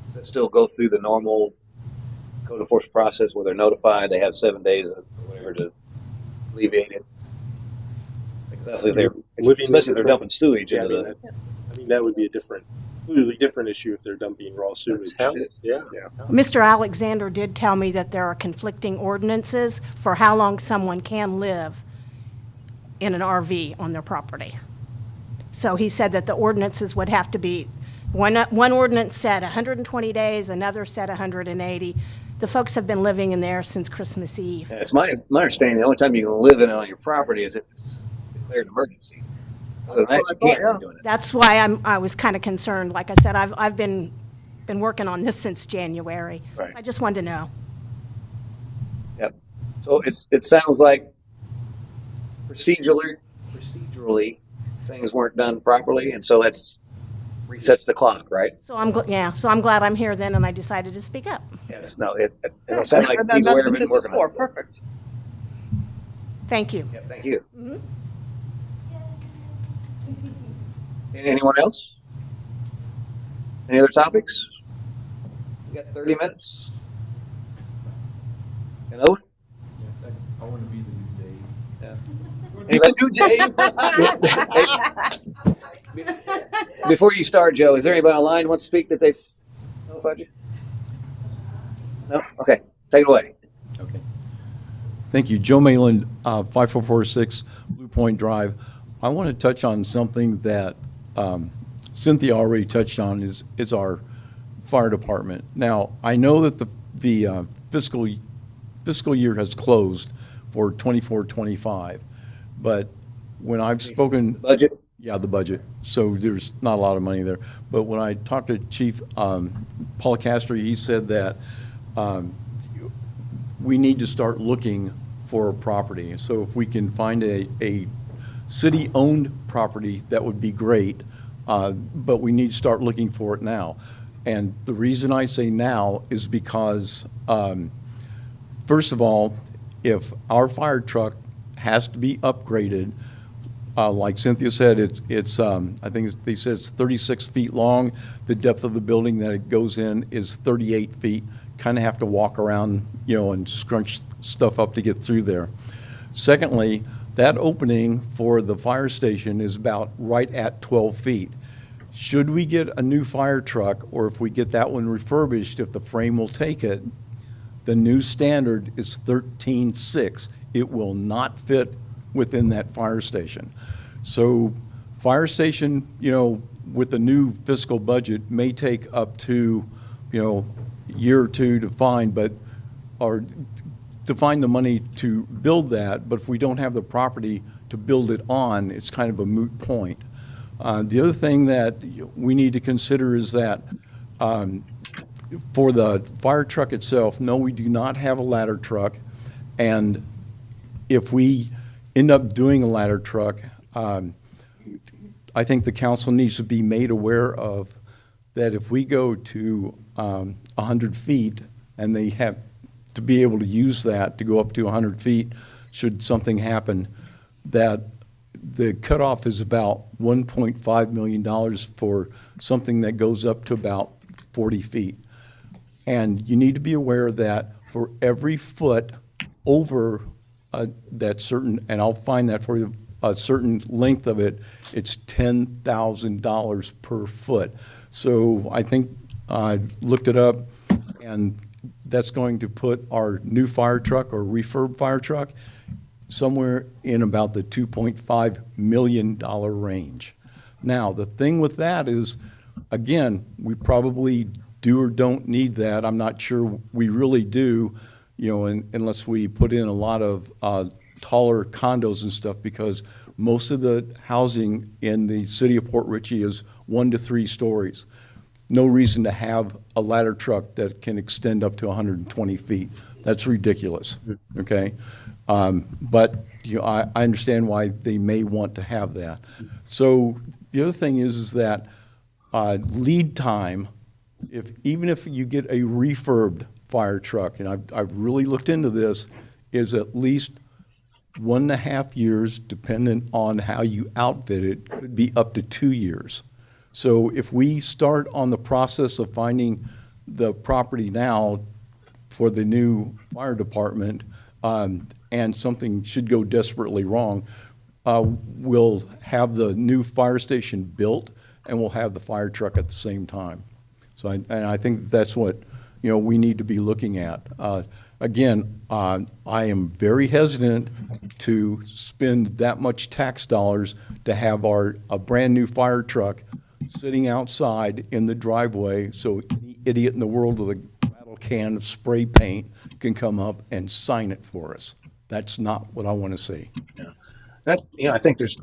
does that still go through the normal code enforcement process where they're notified, they have 7 days or whatever to alleviate it? Because obviously especially if they're dumping sewage into the. I mean, that would be a completely different issue if they're dumping raw sewage. Yeah. Mr. Alexander did tell me that there are conflicting ordinances for how long someone can live in an RV on their property. So he said that the ordinances would have to be, one ordinance said 120 days, another said 180. The folks have been living in there since Christmas Eve. Yeah, it's my understanding the only time you can live in it on your property is if it's declared an emergency. Other than that, you can't be doing it. That's why I was kind of concerned. Like I said, I've been working on this since January. Right. I just wanted to know. Yep. So it sounds like procedurally things weren't done properly, and so that's resets the clock, right? So I'm glad I'm here then, and I decided to speak up. Yes. No. It sounds like he's aware of it and working on it. Perfect. Thank you. Yep. Thank you. Anyone else? Any other topics? We got 30 minutes. And Owen? I want to be the new Dave. Yeah. Anybody? Before you start, Joe, is there anybody online who wants to speak that they've notified you? No? Okay. Take it away. Okay. Thank you. Joe Mayland, 5446 Blue Point Drive. I want to touch on something that Cynthia already touched on is our fire department. Now, I know that the fiscal year has closed for 24-25, but when I've spoken... Budget? Yeah, the budget. So there's not a lot of money there. But when I talked to Chief Paul Castro, he said that we need to start looking for a property. So if we can find a city-owned property, that would be great, but we need to start looking for it now. And the reason I say now is because, first of all, if our fire truck has to be upgraded, like Cynthia said, it's I think they said it's 36 feet long. The depth of the building that it goes in is 38 feet. Kind of have to walk around, and scrunch stuff up to get through there. Secondly, that opening for the fire station is about right at 12 feet. Should we get a new fire truck, or if we get that one refurbished, if the frame will take it, the new standard is 13.6. It will not fit within that fire station. So fire station, with the new fiscal budget may take up to, year or two to find, or to find the money to build that. But if we don't have the property to build it on, it's kind of a moot point. The other thing that we need to consider is that for the fire truck itself, no, we do not have a ladder truck. And if we end up doing a ladder truck, I think the council needs to be made aware of that if we go to 100 feet and they have to be able to use that to go up to 100 feet, should something happen, that the cutoff is about $1.5 million for something that goes up to about 40 feet. And you need to be aware that for every foot over that certain, and I'll find that for you, a certain length of it, it's $10,000 per foot. So I think I looked it up, and that's going to put our new fire truck or refurb fire truck somewhere in about the $2.5 million range. Now, the thing with that is, again, we probably do or don't need that. I'm not sure we really do, unless we put in a lot of taller condos and stuff, because most of the housing in the city of Port Richey is 1 to 3 stories. No reason to have a ladder truck that can extend up to 120 feet. That's ridiculous, okay? But I understand why they may want to have that. So the other thing is that lead time, even if you get a refurbed fire truck, and I've really looked into this, is at least 1.5 years, dependent on how you outfit it, could be up to 2 years. So if we start on the process of finding the property now for the new fire department, and something should go desperately wrong, we'll have the new fire station built, and we'll have the fire truck at the same time. So I think that's what we need to be looking at. Again, I am very hesitant to spend that much tax dollars to have a brand new fire truck sitting outside in the driveway so any idiot in the world with a rattle can of spray paint can come up and sign it for us. That's not what I want to see. Yeah. I think there's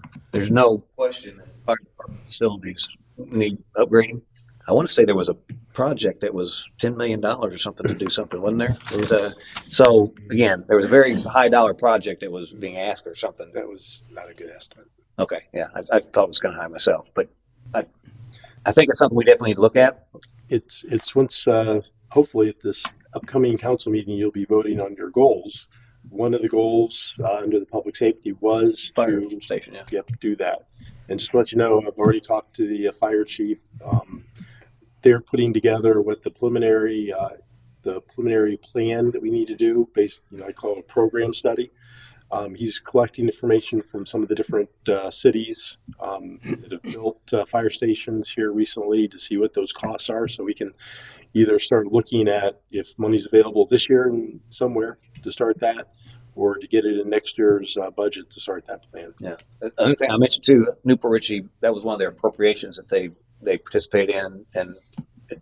no question that fire department facilities need upgrading. I want to say there was a project that was $10 million or something to do something, wasn't there? There was so again, there was a very high dollar project that was being asked or something. That was not a good estimate. Okay, yeah, I thought it was kind of high myself, but I think it's something we definitely need to look at. It's once hopefully at this upcoming council meeting you'll be voting on your goals. One of the goals under the public safety was fire to station. Yeah. Yep, do that. And just to let you know, I've already talked to the fire chief. They're putting together what the preliminary plan that we need to do. Based, I call it a program study. He's collecting information from some of the different cities that have built fire stations here recently to see what those costs are, so we can either start looking at if money's available this year and somewhere to start that, or to get it in next year's budget to start that plan. Yeah. Another thing I mentioned too, Newport Richie, that was one of their appropriations that they participate in, and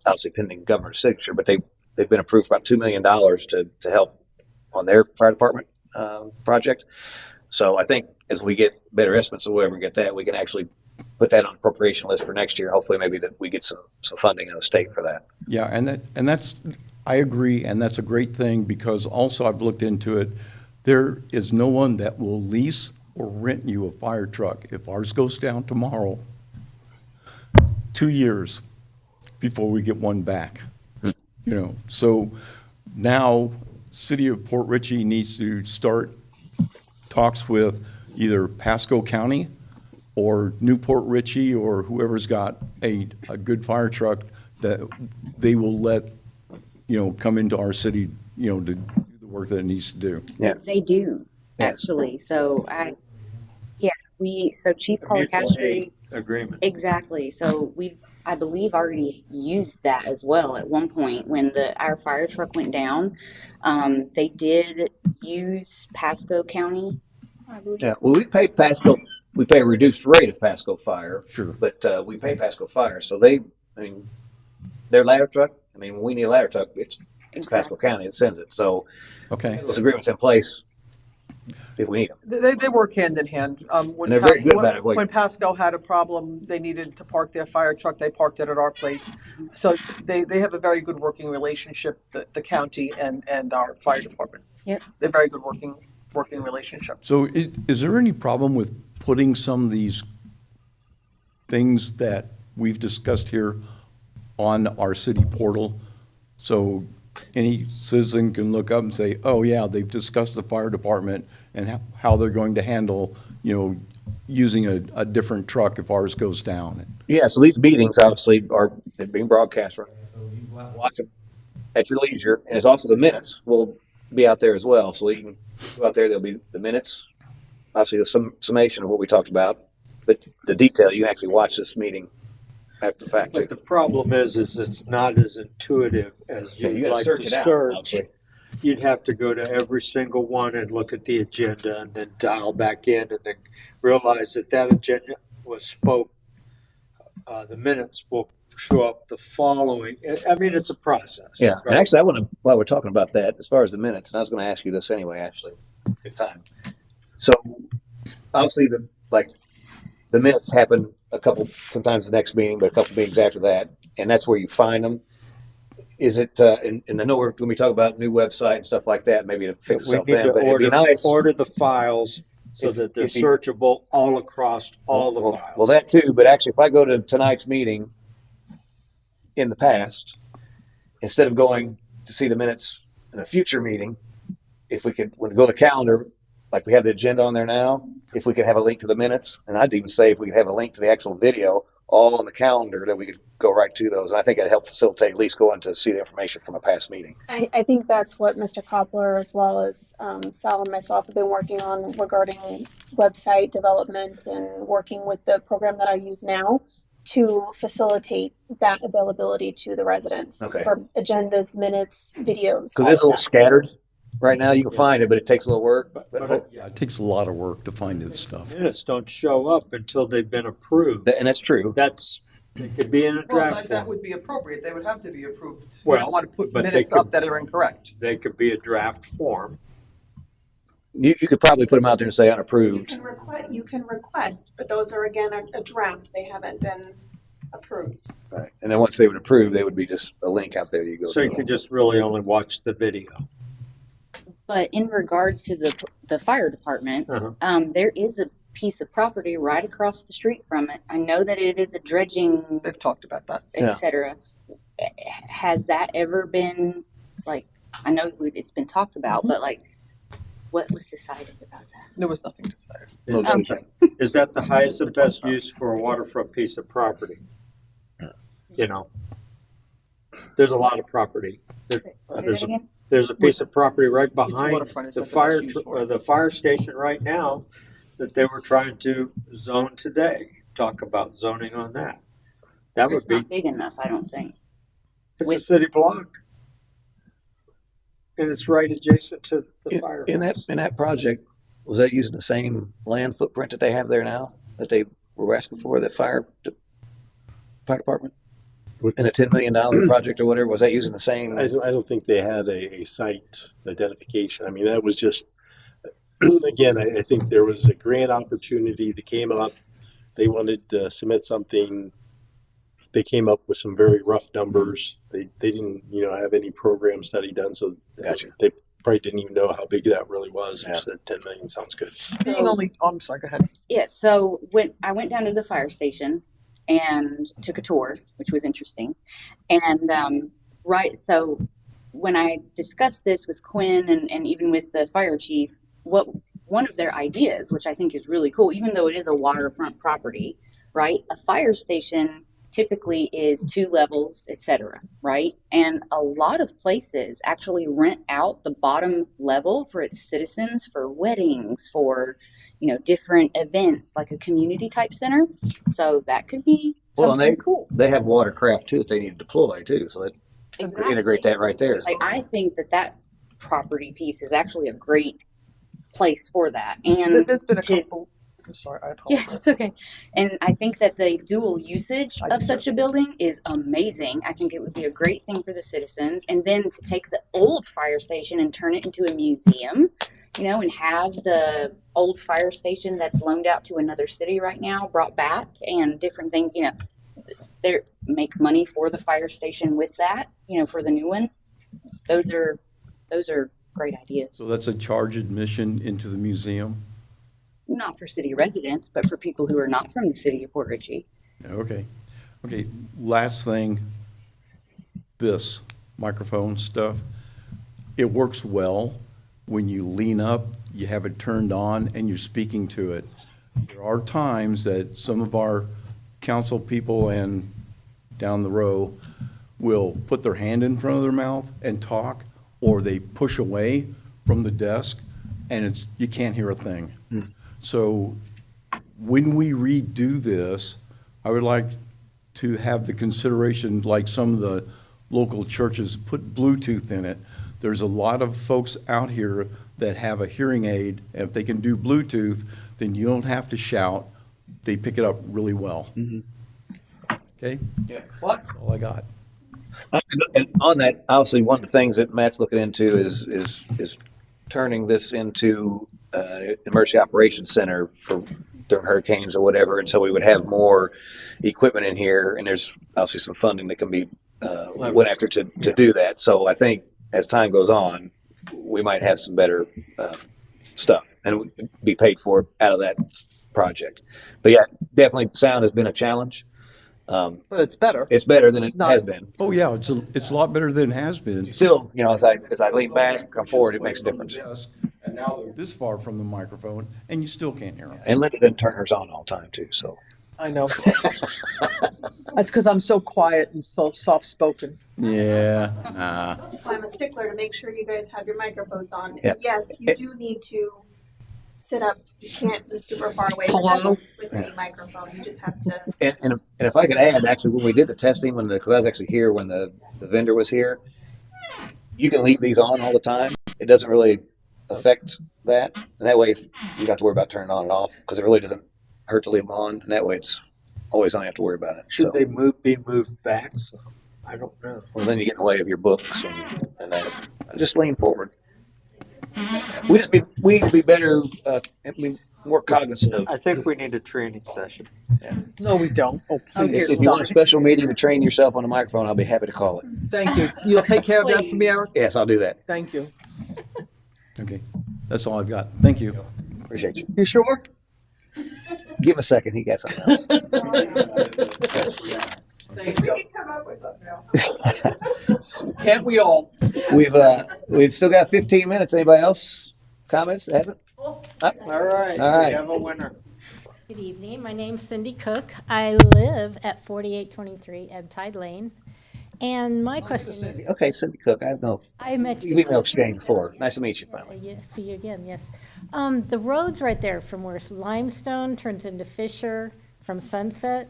obviously pending governor's signature, but they've been approved for about $2 million to help on their fire department project. So I think as we get better estimates of whoever get that, we can actually put that on appropriation list for next year. Hopefully maybe that we get some funding in the state for that. Yeah, and that's, I agree, and that's a great thing, because also I've looked into it. There is no one that will lease or rent you a fire truck. If ours goes down tomorrow, 2 years before we get one back. You know, so now City of Port Richey needs to start talks with either Pasco County or Newport Richey or whoever's got a good fire truck that they will let, come into our city, to do the work that it needs to do. Yeah. They do, actually. So Chief Policastri. Agreement. Exactly. So I believe, already used that as well at one point when our fire truck went down. They did use Pasco County, I believe. Yeah. Well, we pay a reduced rate of Pasco Fire. Sure. But we pay Pasco Fire. So their ladder truck, when we need a ladder truck, it's Pasco County that sends it. So those agreements in place if we need them. They work hand in hand. And they're very good about it. When Pasco had a problem, they needed to park their fire truck, they parked it at our place. So they have a very good working relationship, the county and our fire department. Yep. They're very good working relationship. So is there any problem with putting some of these things that we've discussed here on our city portal? So any citizen can look up and say, oh yeah, they've discussed the fire department and how they're going to handle, using a different truck if ours goes down. Yeah, so these meetings obviously they're being broadcast right now, so you can watch them at your leisure. And it's also the minutes will be out there as well. So you can go out there, there'll be the minutes, obviously the summation of what we talked about, but the detail, you can actually watch this meeting after the fact. But the problem is it's not as intuitive as you'd like to search. You'd have to go to every single one and look at the agenda and then dial back in and then realize that agenda was spoke. The minutes will show up the following. It's a process. Yeah, right? and actually while we're talking about that, as far as the minutes, and I was going to ask you this anyway, actually, good time. So obviously the minutes happen sometimes the next meeting, but a couple meetings after that, and that's where you find them. Is it, and I know when we talk about new website and stuff like that, maybe to fix We itself need in, to but it'd be nice. order the files so that they're searchable all across all the files. Well, that too, but actually if I go to tonight's meeting in the past, instead of going to see the minutes in a future meeting, if we could, when we go to the calendar, like we have the agenda on there now, if we could have a link to the minutes, and I'd even say if we could have a link to the actual video all on the calendar, that we could go right to those. And I think it'd help facilitate at least going to see the information from a past meeting. I think that's what Mr. Koppler, as well as Sal and myself, have been working on regarding website development and working with the program that I use now to facilitate that availability to the residents for agendas, minutes, videos. Because it's a little scattered right now. You can find it, but it takes a little work. Yeah, it takes a lot of work to find this stuff. Minutes don't show up until they've been approved. And that's true. It could be in a draft That form. would be appropriate. They would have to be approved. Well, We don't want to put but they minutes could- up that are incorrect. They could be a draft form. You could probably put them out there and say unapproved. You can request, but those are again a draft. They haven't been approved. Right. And then once they would approve, they would be just a link out there you go So to. you could just really only watch the video. But in regards to the fire department, there is a piece of property right across the street from it. I know that it is a dredging. They've talked about that, etc. Has that ever been I know it's been talked about, but what was decided about that? There was nothing decided. Is that the highest and best use for a waterfront piece of property? There's a lot of property. There's a piece of property right behind waterfront, is the that the fire, best use for or it? the fire station right now that they were trying to zone today. Talk about zoning on that. That would It's be, not big enough, I don't think. it's a city block. And it's right adjacent to the fire. In that project, was that using the same land footprint that they have there now that they were asking for, the fire department? In a $10 million project or whatever, was that using the same? I don't think they had a site identification. I mean, that was just, again, I think there was a grant opportunity that came up. They wanted to submit something. They came up with some very rough numbers. They didn't, have any program study done, so Gotcha. they probably didn't even know how big that really was. Yeah. That 10 million sounds good. Being only, I'm sorry, go ahead. Yeah, so when I went down to the fire station and took a tour, which was interesting. And so when I discussed this with Quinn and even with the fire chief, one of their ideas, which I think is really cool, even though it is a waterfront property, right? A fire station typically is 2 levels, etc., right? And a lot of places actually rent out the bottom level for its citizens for weddings, for different events, like a community type center. So that could be something cool. They have watercraft too that they need to deploy too, so that Exactly. integrate that right there. Like, I think that property piece is actually a great place for that. And There's been a couple, I'm sorry, I apologize. yeah, it's okay. And I think that the dual usage of such a building is amazing. I think it would be a great thing for the citizens. And then to take the old fire station and turn it into a museum, and have the old fire station that's loaned out to another city right now brought back, and different things, they make money for the fire station with that, for the new one. Those are great ideas. So that's a charge admission into the museum? Not for city residents, but for people who are not from the city of Port Richey. Okay. Last thing, this microphone stuff, it works well when you lean up, you have it turned on, and you're speaking to it. There are times that some of our council people and down the row will put their hand in front of their mouth and talk, or they push away from the desk, and you can't hear a thing. So when we redo this, I would like to have the consideration, like some of the local churches, put Bluetooth in it. There's a lot of folks out here that have a hearing aid, and if they can do Bluetooth, then you don't have to shout. They pick it up really well. Okay? Yeah. What? That's all I got. And on that, obviously, one of the things that Matt's looking into is turning this into an emergency operations center for during hurricanes or whatever, and so we would have more equipment in here, and there's obviously some funding that can be went after to do that. So I think as time goes on, we might have some better stuff and be paid for out of that project. But yeah, definitely sound has been a challenge. But it's better. It's better than It's it not- has been. Oh, yeah, it's a lot better than it has been. Still, as I lean back, come forward, it makes a difference. And now they're this far from the microphone, and you still can't hear them. And Linda doesn't turn hers on all the time too, so. I know. That's because I'm so quiet and so soft-spoken. Yeah, nah. That's why I'm a stickler to make sure you guys have your microphones on. Yep. Yes, you do need to sit up. You can't be super far away Hello? with any microphone. You just have to. And if I could add, actually, when we did the testing, because I was actually here when the vendor was here, you can leave these on all the time. It doesn't really affect that. And that way, you don't have to worry about turning it on and off, because it really doesn't hurt to leave them on. And that way, it's always on. You have to worry about it. Should So, they be moved back? So, I don't know. well, then you get in the way of your books and that. Just lean forward. We'd be better, be more cognizant of. I think we need a training session. No, we don't. Oh, please. If you want a special meeting to train yourself on the microphone, I'll be happy to call it. Thank you. You'll take care of that for me, Eric? Yes, I'll do that. Thank you. Okay, that's all I've got. Thank you. Appreciate you. You sure? Give him a second. He got something else. Thanks, Joe. We can come up with something else. Can't we all? We've still got 15 minutes. Anybody else comments? Haven't? All right. All right. We have a winner. Good evening. My name's Cindy Cook. I live at 4823 Ebb Tide Lane, And my question, Okay, Cindy Cook, I have no, I met we've email exchanged before. Nice to meet you finally. Yeah, see you again, yes. The roads right there from where Limestone turns into Fisher from Sunset,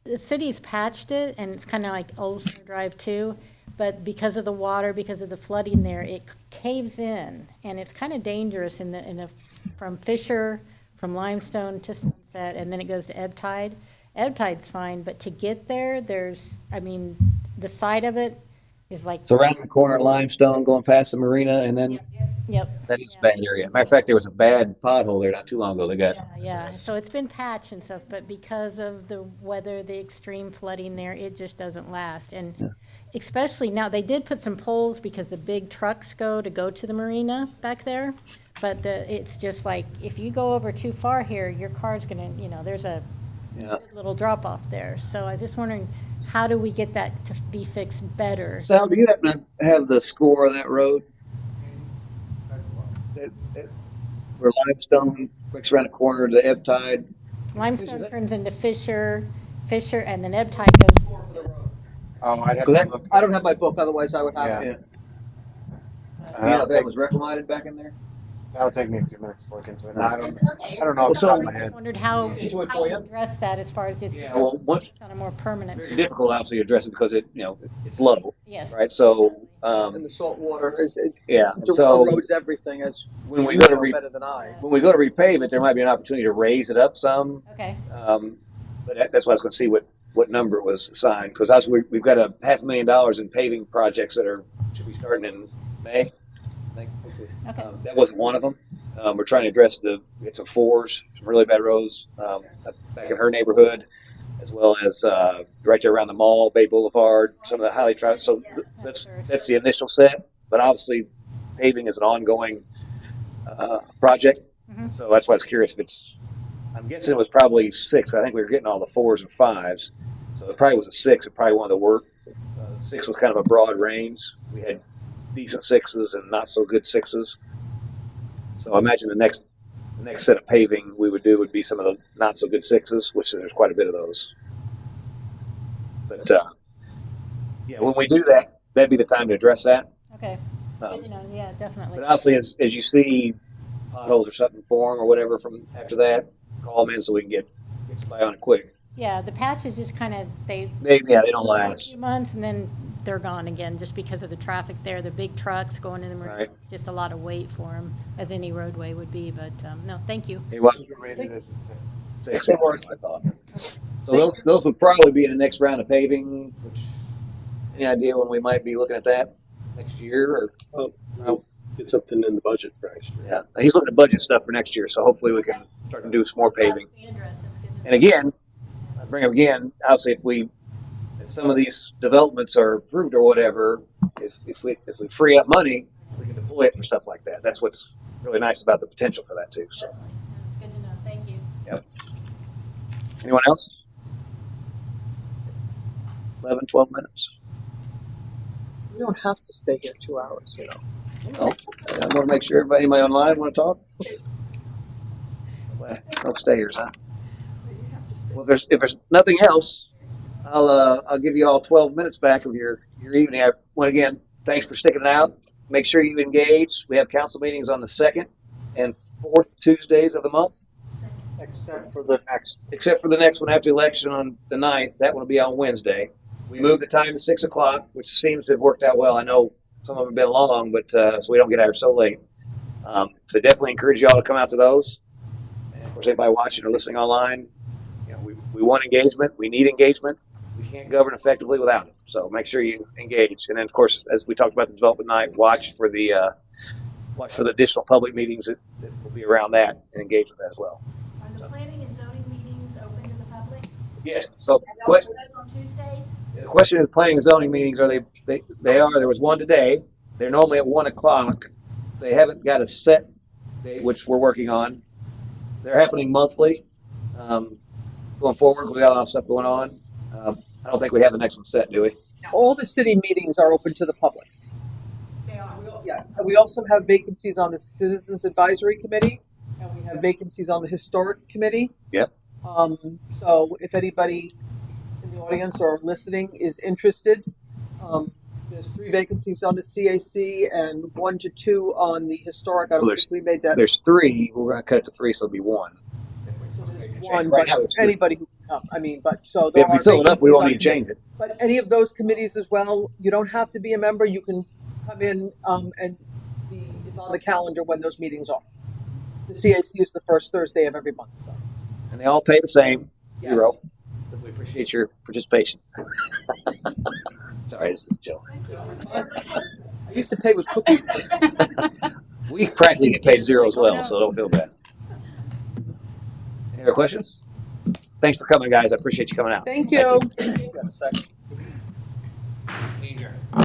the city's patched it, and it's kind of like Oldsmar Drive too, but because of the water, because of the flooding there, it caves in, and it's kind of dangerous from Fisher, from Limestone to Sunset, and then it goes to Ebb Tide. Ebb Tide's fine, but to get there, the side of it is like. So around the corner at Limestone, going past the marina, and then Yep. that is a bad area. Matter of fact, there was a bad pothole there not too long ago. They got Yeah, so it's been patched and stuff, but because of the weather, the extreme flooding there, it just doesn't last. And especially now, they did put some poles because the big trucks go to the marina back there. But it's just like, if you go over too far here, your car's gonna, there's a good little drop off there. So I was just wondering, how do we get that to be fixed better? Sal, do you happen to have the score of that road? Where Limestone breaks around the corner to the Ebb Tide. Limestone turns into Fisher, and then Ebb Tide goes. I don't have my book, otherwise I would have it. You know if that was reclammed back in there? That'll take me a few minutes to look into it. I don't know off the top of my I head. wondered how you address that as far as just on a more permanent. Very difficult, obviously, to address it because it's low. Yes. Right. So. And the salt water So erodes everything, as when we you go to know better than I. when we go to repave it, there might be an opportunity to raise it up some. Okay. But that's why I was going to see what number it was assigned, because we've got a $500,000 in paving projects that should be starting in May. I think. Okay. That wasn't one of them. We're trying to address get some fours, some really bad roads back in her neighborhood, as well as right there around the mall, Bay Boulevard, some of the highly trafficked. So that's the initial set. But obviously, paving is an ongoing project. Mm-hmm. So that's why I was curious if I'm guessing it was probably 6. I think we were getting all the 4s and 5s. So it probably was a 6. It probably one of the work. 6 was kind of a broad range. We had decent 6s and not so good 6s. So I imagine the next set of paving we would do would be some of the not so good 6s, which there's quite a bit of those. But when we do that, that'd be the time to address that. Okay. Yeah, definitely. But obviously, as you see potholes or something form or whatever from after that, call them in so we can get somebody on it quick. Yeah, the patches just kind of they don't last. A few months and then they're gone again, just because of the traffic there. The big trucks going in the marina. Right. It's just a lot of weight for them, as any roadway would be. But no, thank you. It was rated as a 6. 6, I thought. So those would probably be in the next round of paving. Any idea when we might be looking at that next year? Or get something in the budget for next year. Yeah, he's looking at budget stuff for next year, so hopefully we can start to do some more paving. And again, I bring up again, obviously if some of these developments are approved or whatever, if we free up money, we can deploy it for stuff like that. That's what's really nice about the potential for that too. So. It's good to know. Thank you. Yep. Anyone else? 11, 12 minutes. We don't have to stay here 2 hours, No, I want to make sure anybody online want to talk. No stayers, huh? Well, if there's nothing else, I'll give you all 12 minutes back of your evening. Again, thanks for sticking it out. Make sure you engage. We have council meetings on the 2nd and 4th Tuesdays of the month. Except for the next one after the election on the 9th. That one will be on Wednesday. We moved the time to 6 o'clock, which seems to have worked out well. I know some of them have been long, but so we don't get out here so late. But definitely encourage y'all to come out to those. And of course, anybody watching or listening online, we want engagement. We need engagement. We can't govern effectively without it. So make sure you engage. And then, of course, as we talked about the development night, watch for the additional public meetings that will be around that and engage with that as well. Are the planning and zoning meetings open to the public? Yes. So question. On Tuesdays? The question is, planning and zoning meetings, are they are. There was one today. They're normally at 1 o'clock. They haven't got a set date, which we're working on. They're happening monthly. Going forward, we got a lot of stuff going on. I don't think we have the next one set, do we? All the city meetings are open to the public. They are. Yes. And we also have vacancies on the Citizens Advisory Committee, and we have vacancies on the Historic Committee. Yep. So if anybody in the audience or listening is interested, There's 3 vacancies on the CAC and 1 to 2 on the historic. I don't Well, think we made that There's 3. We're going to cut it to 3, so it'll be 1. one, Right but now, there's 3. anybody who can come. I mean, but so there If we are fill it up, we vacancies won't on need to change it. But any of those committees as well, you don't have to be a member. You can come in and it's on the calendar when those meetings are. The CAC is the first Thursday of every month. So. And they all pay the same, Yes. 0. But we appreciate your participation. Sorry, this is a joke. I used to pay with cookies. We practically get paid 0 as well, so don't feel bad. Any other questions? Thanks for coming, guys. I appreciate you coming out. Thank you. Got a second?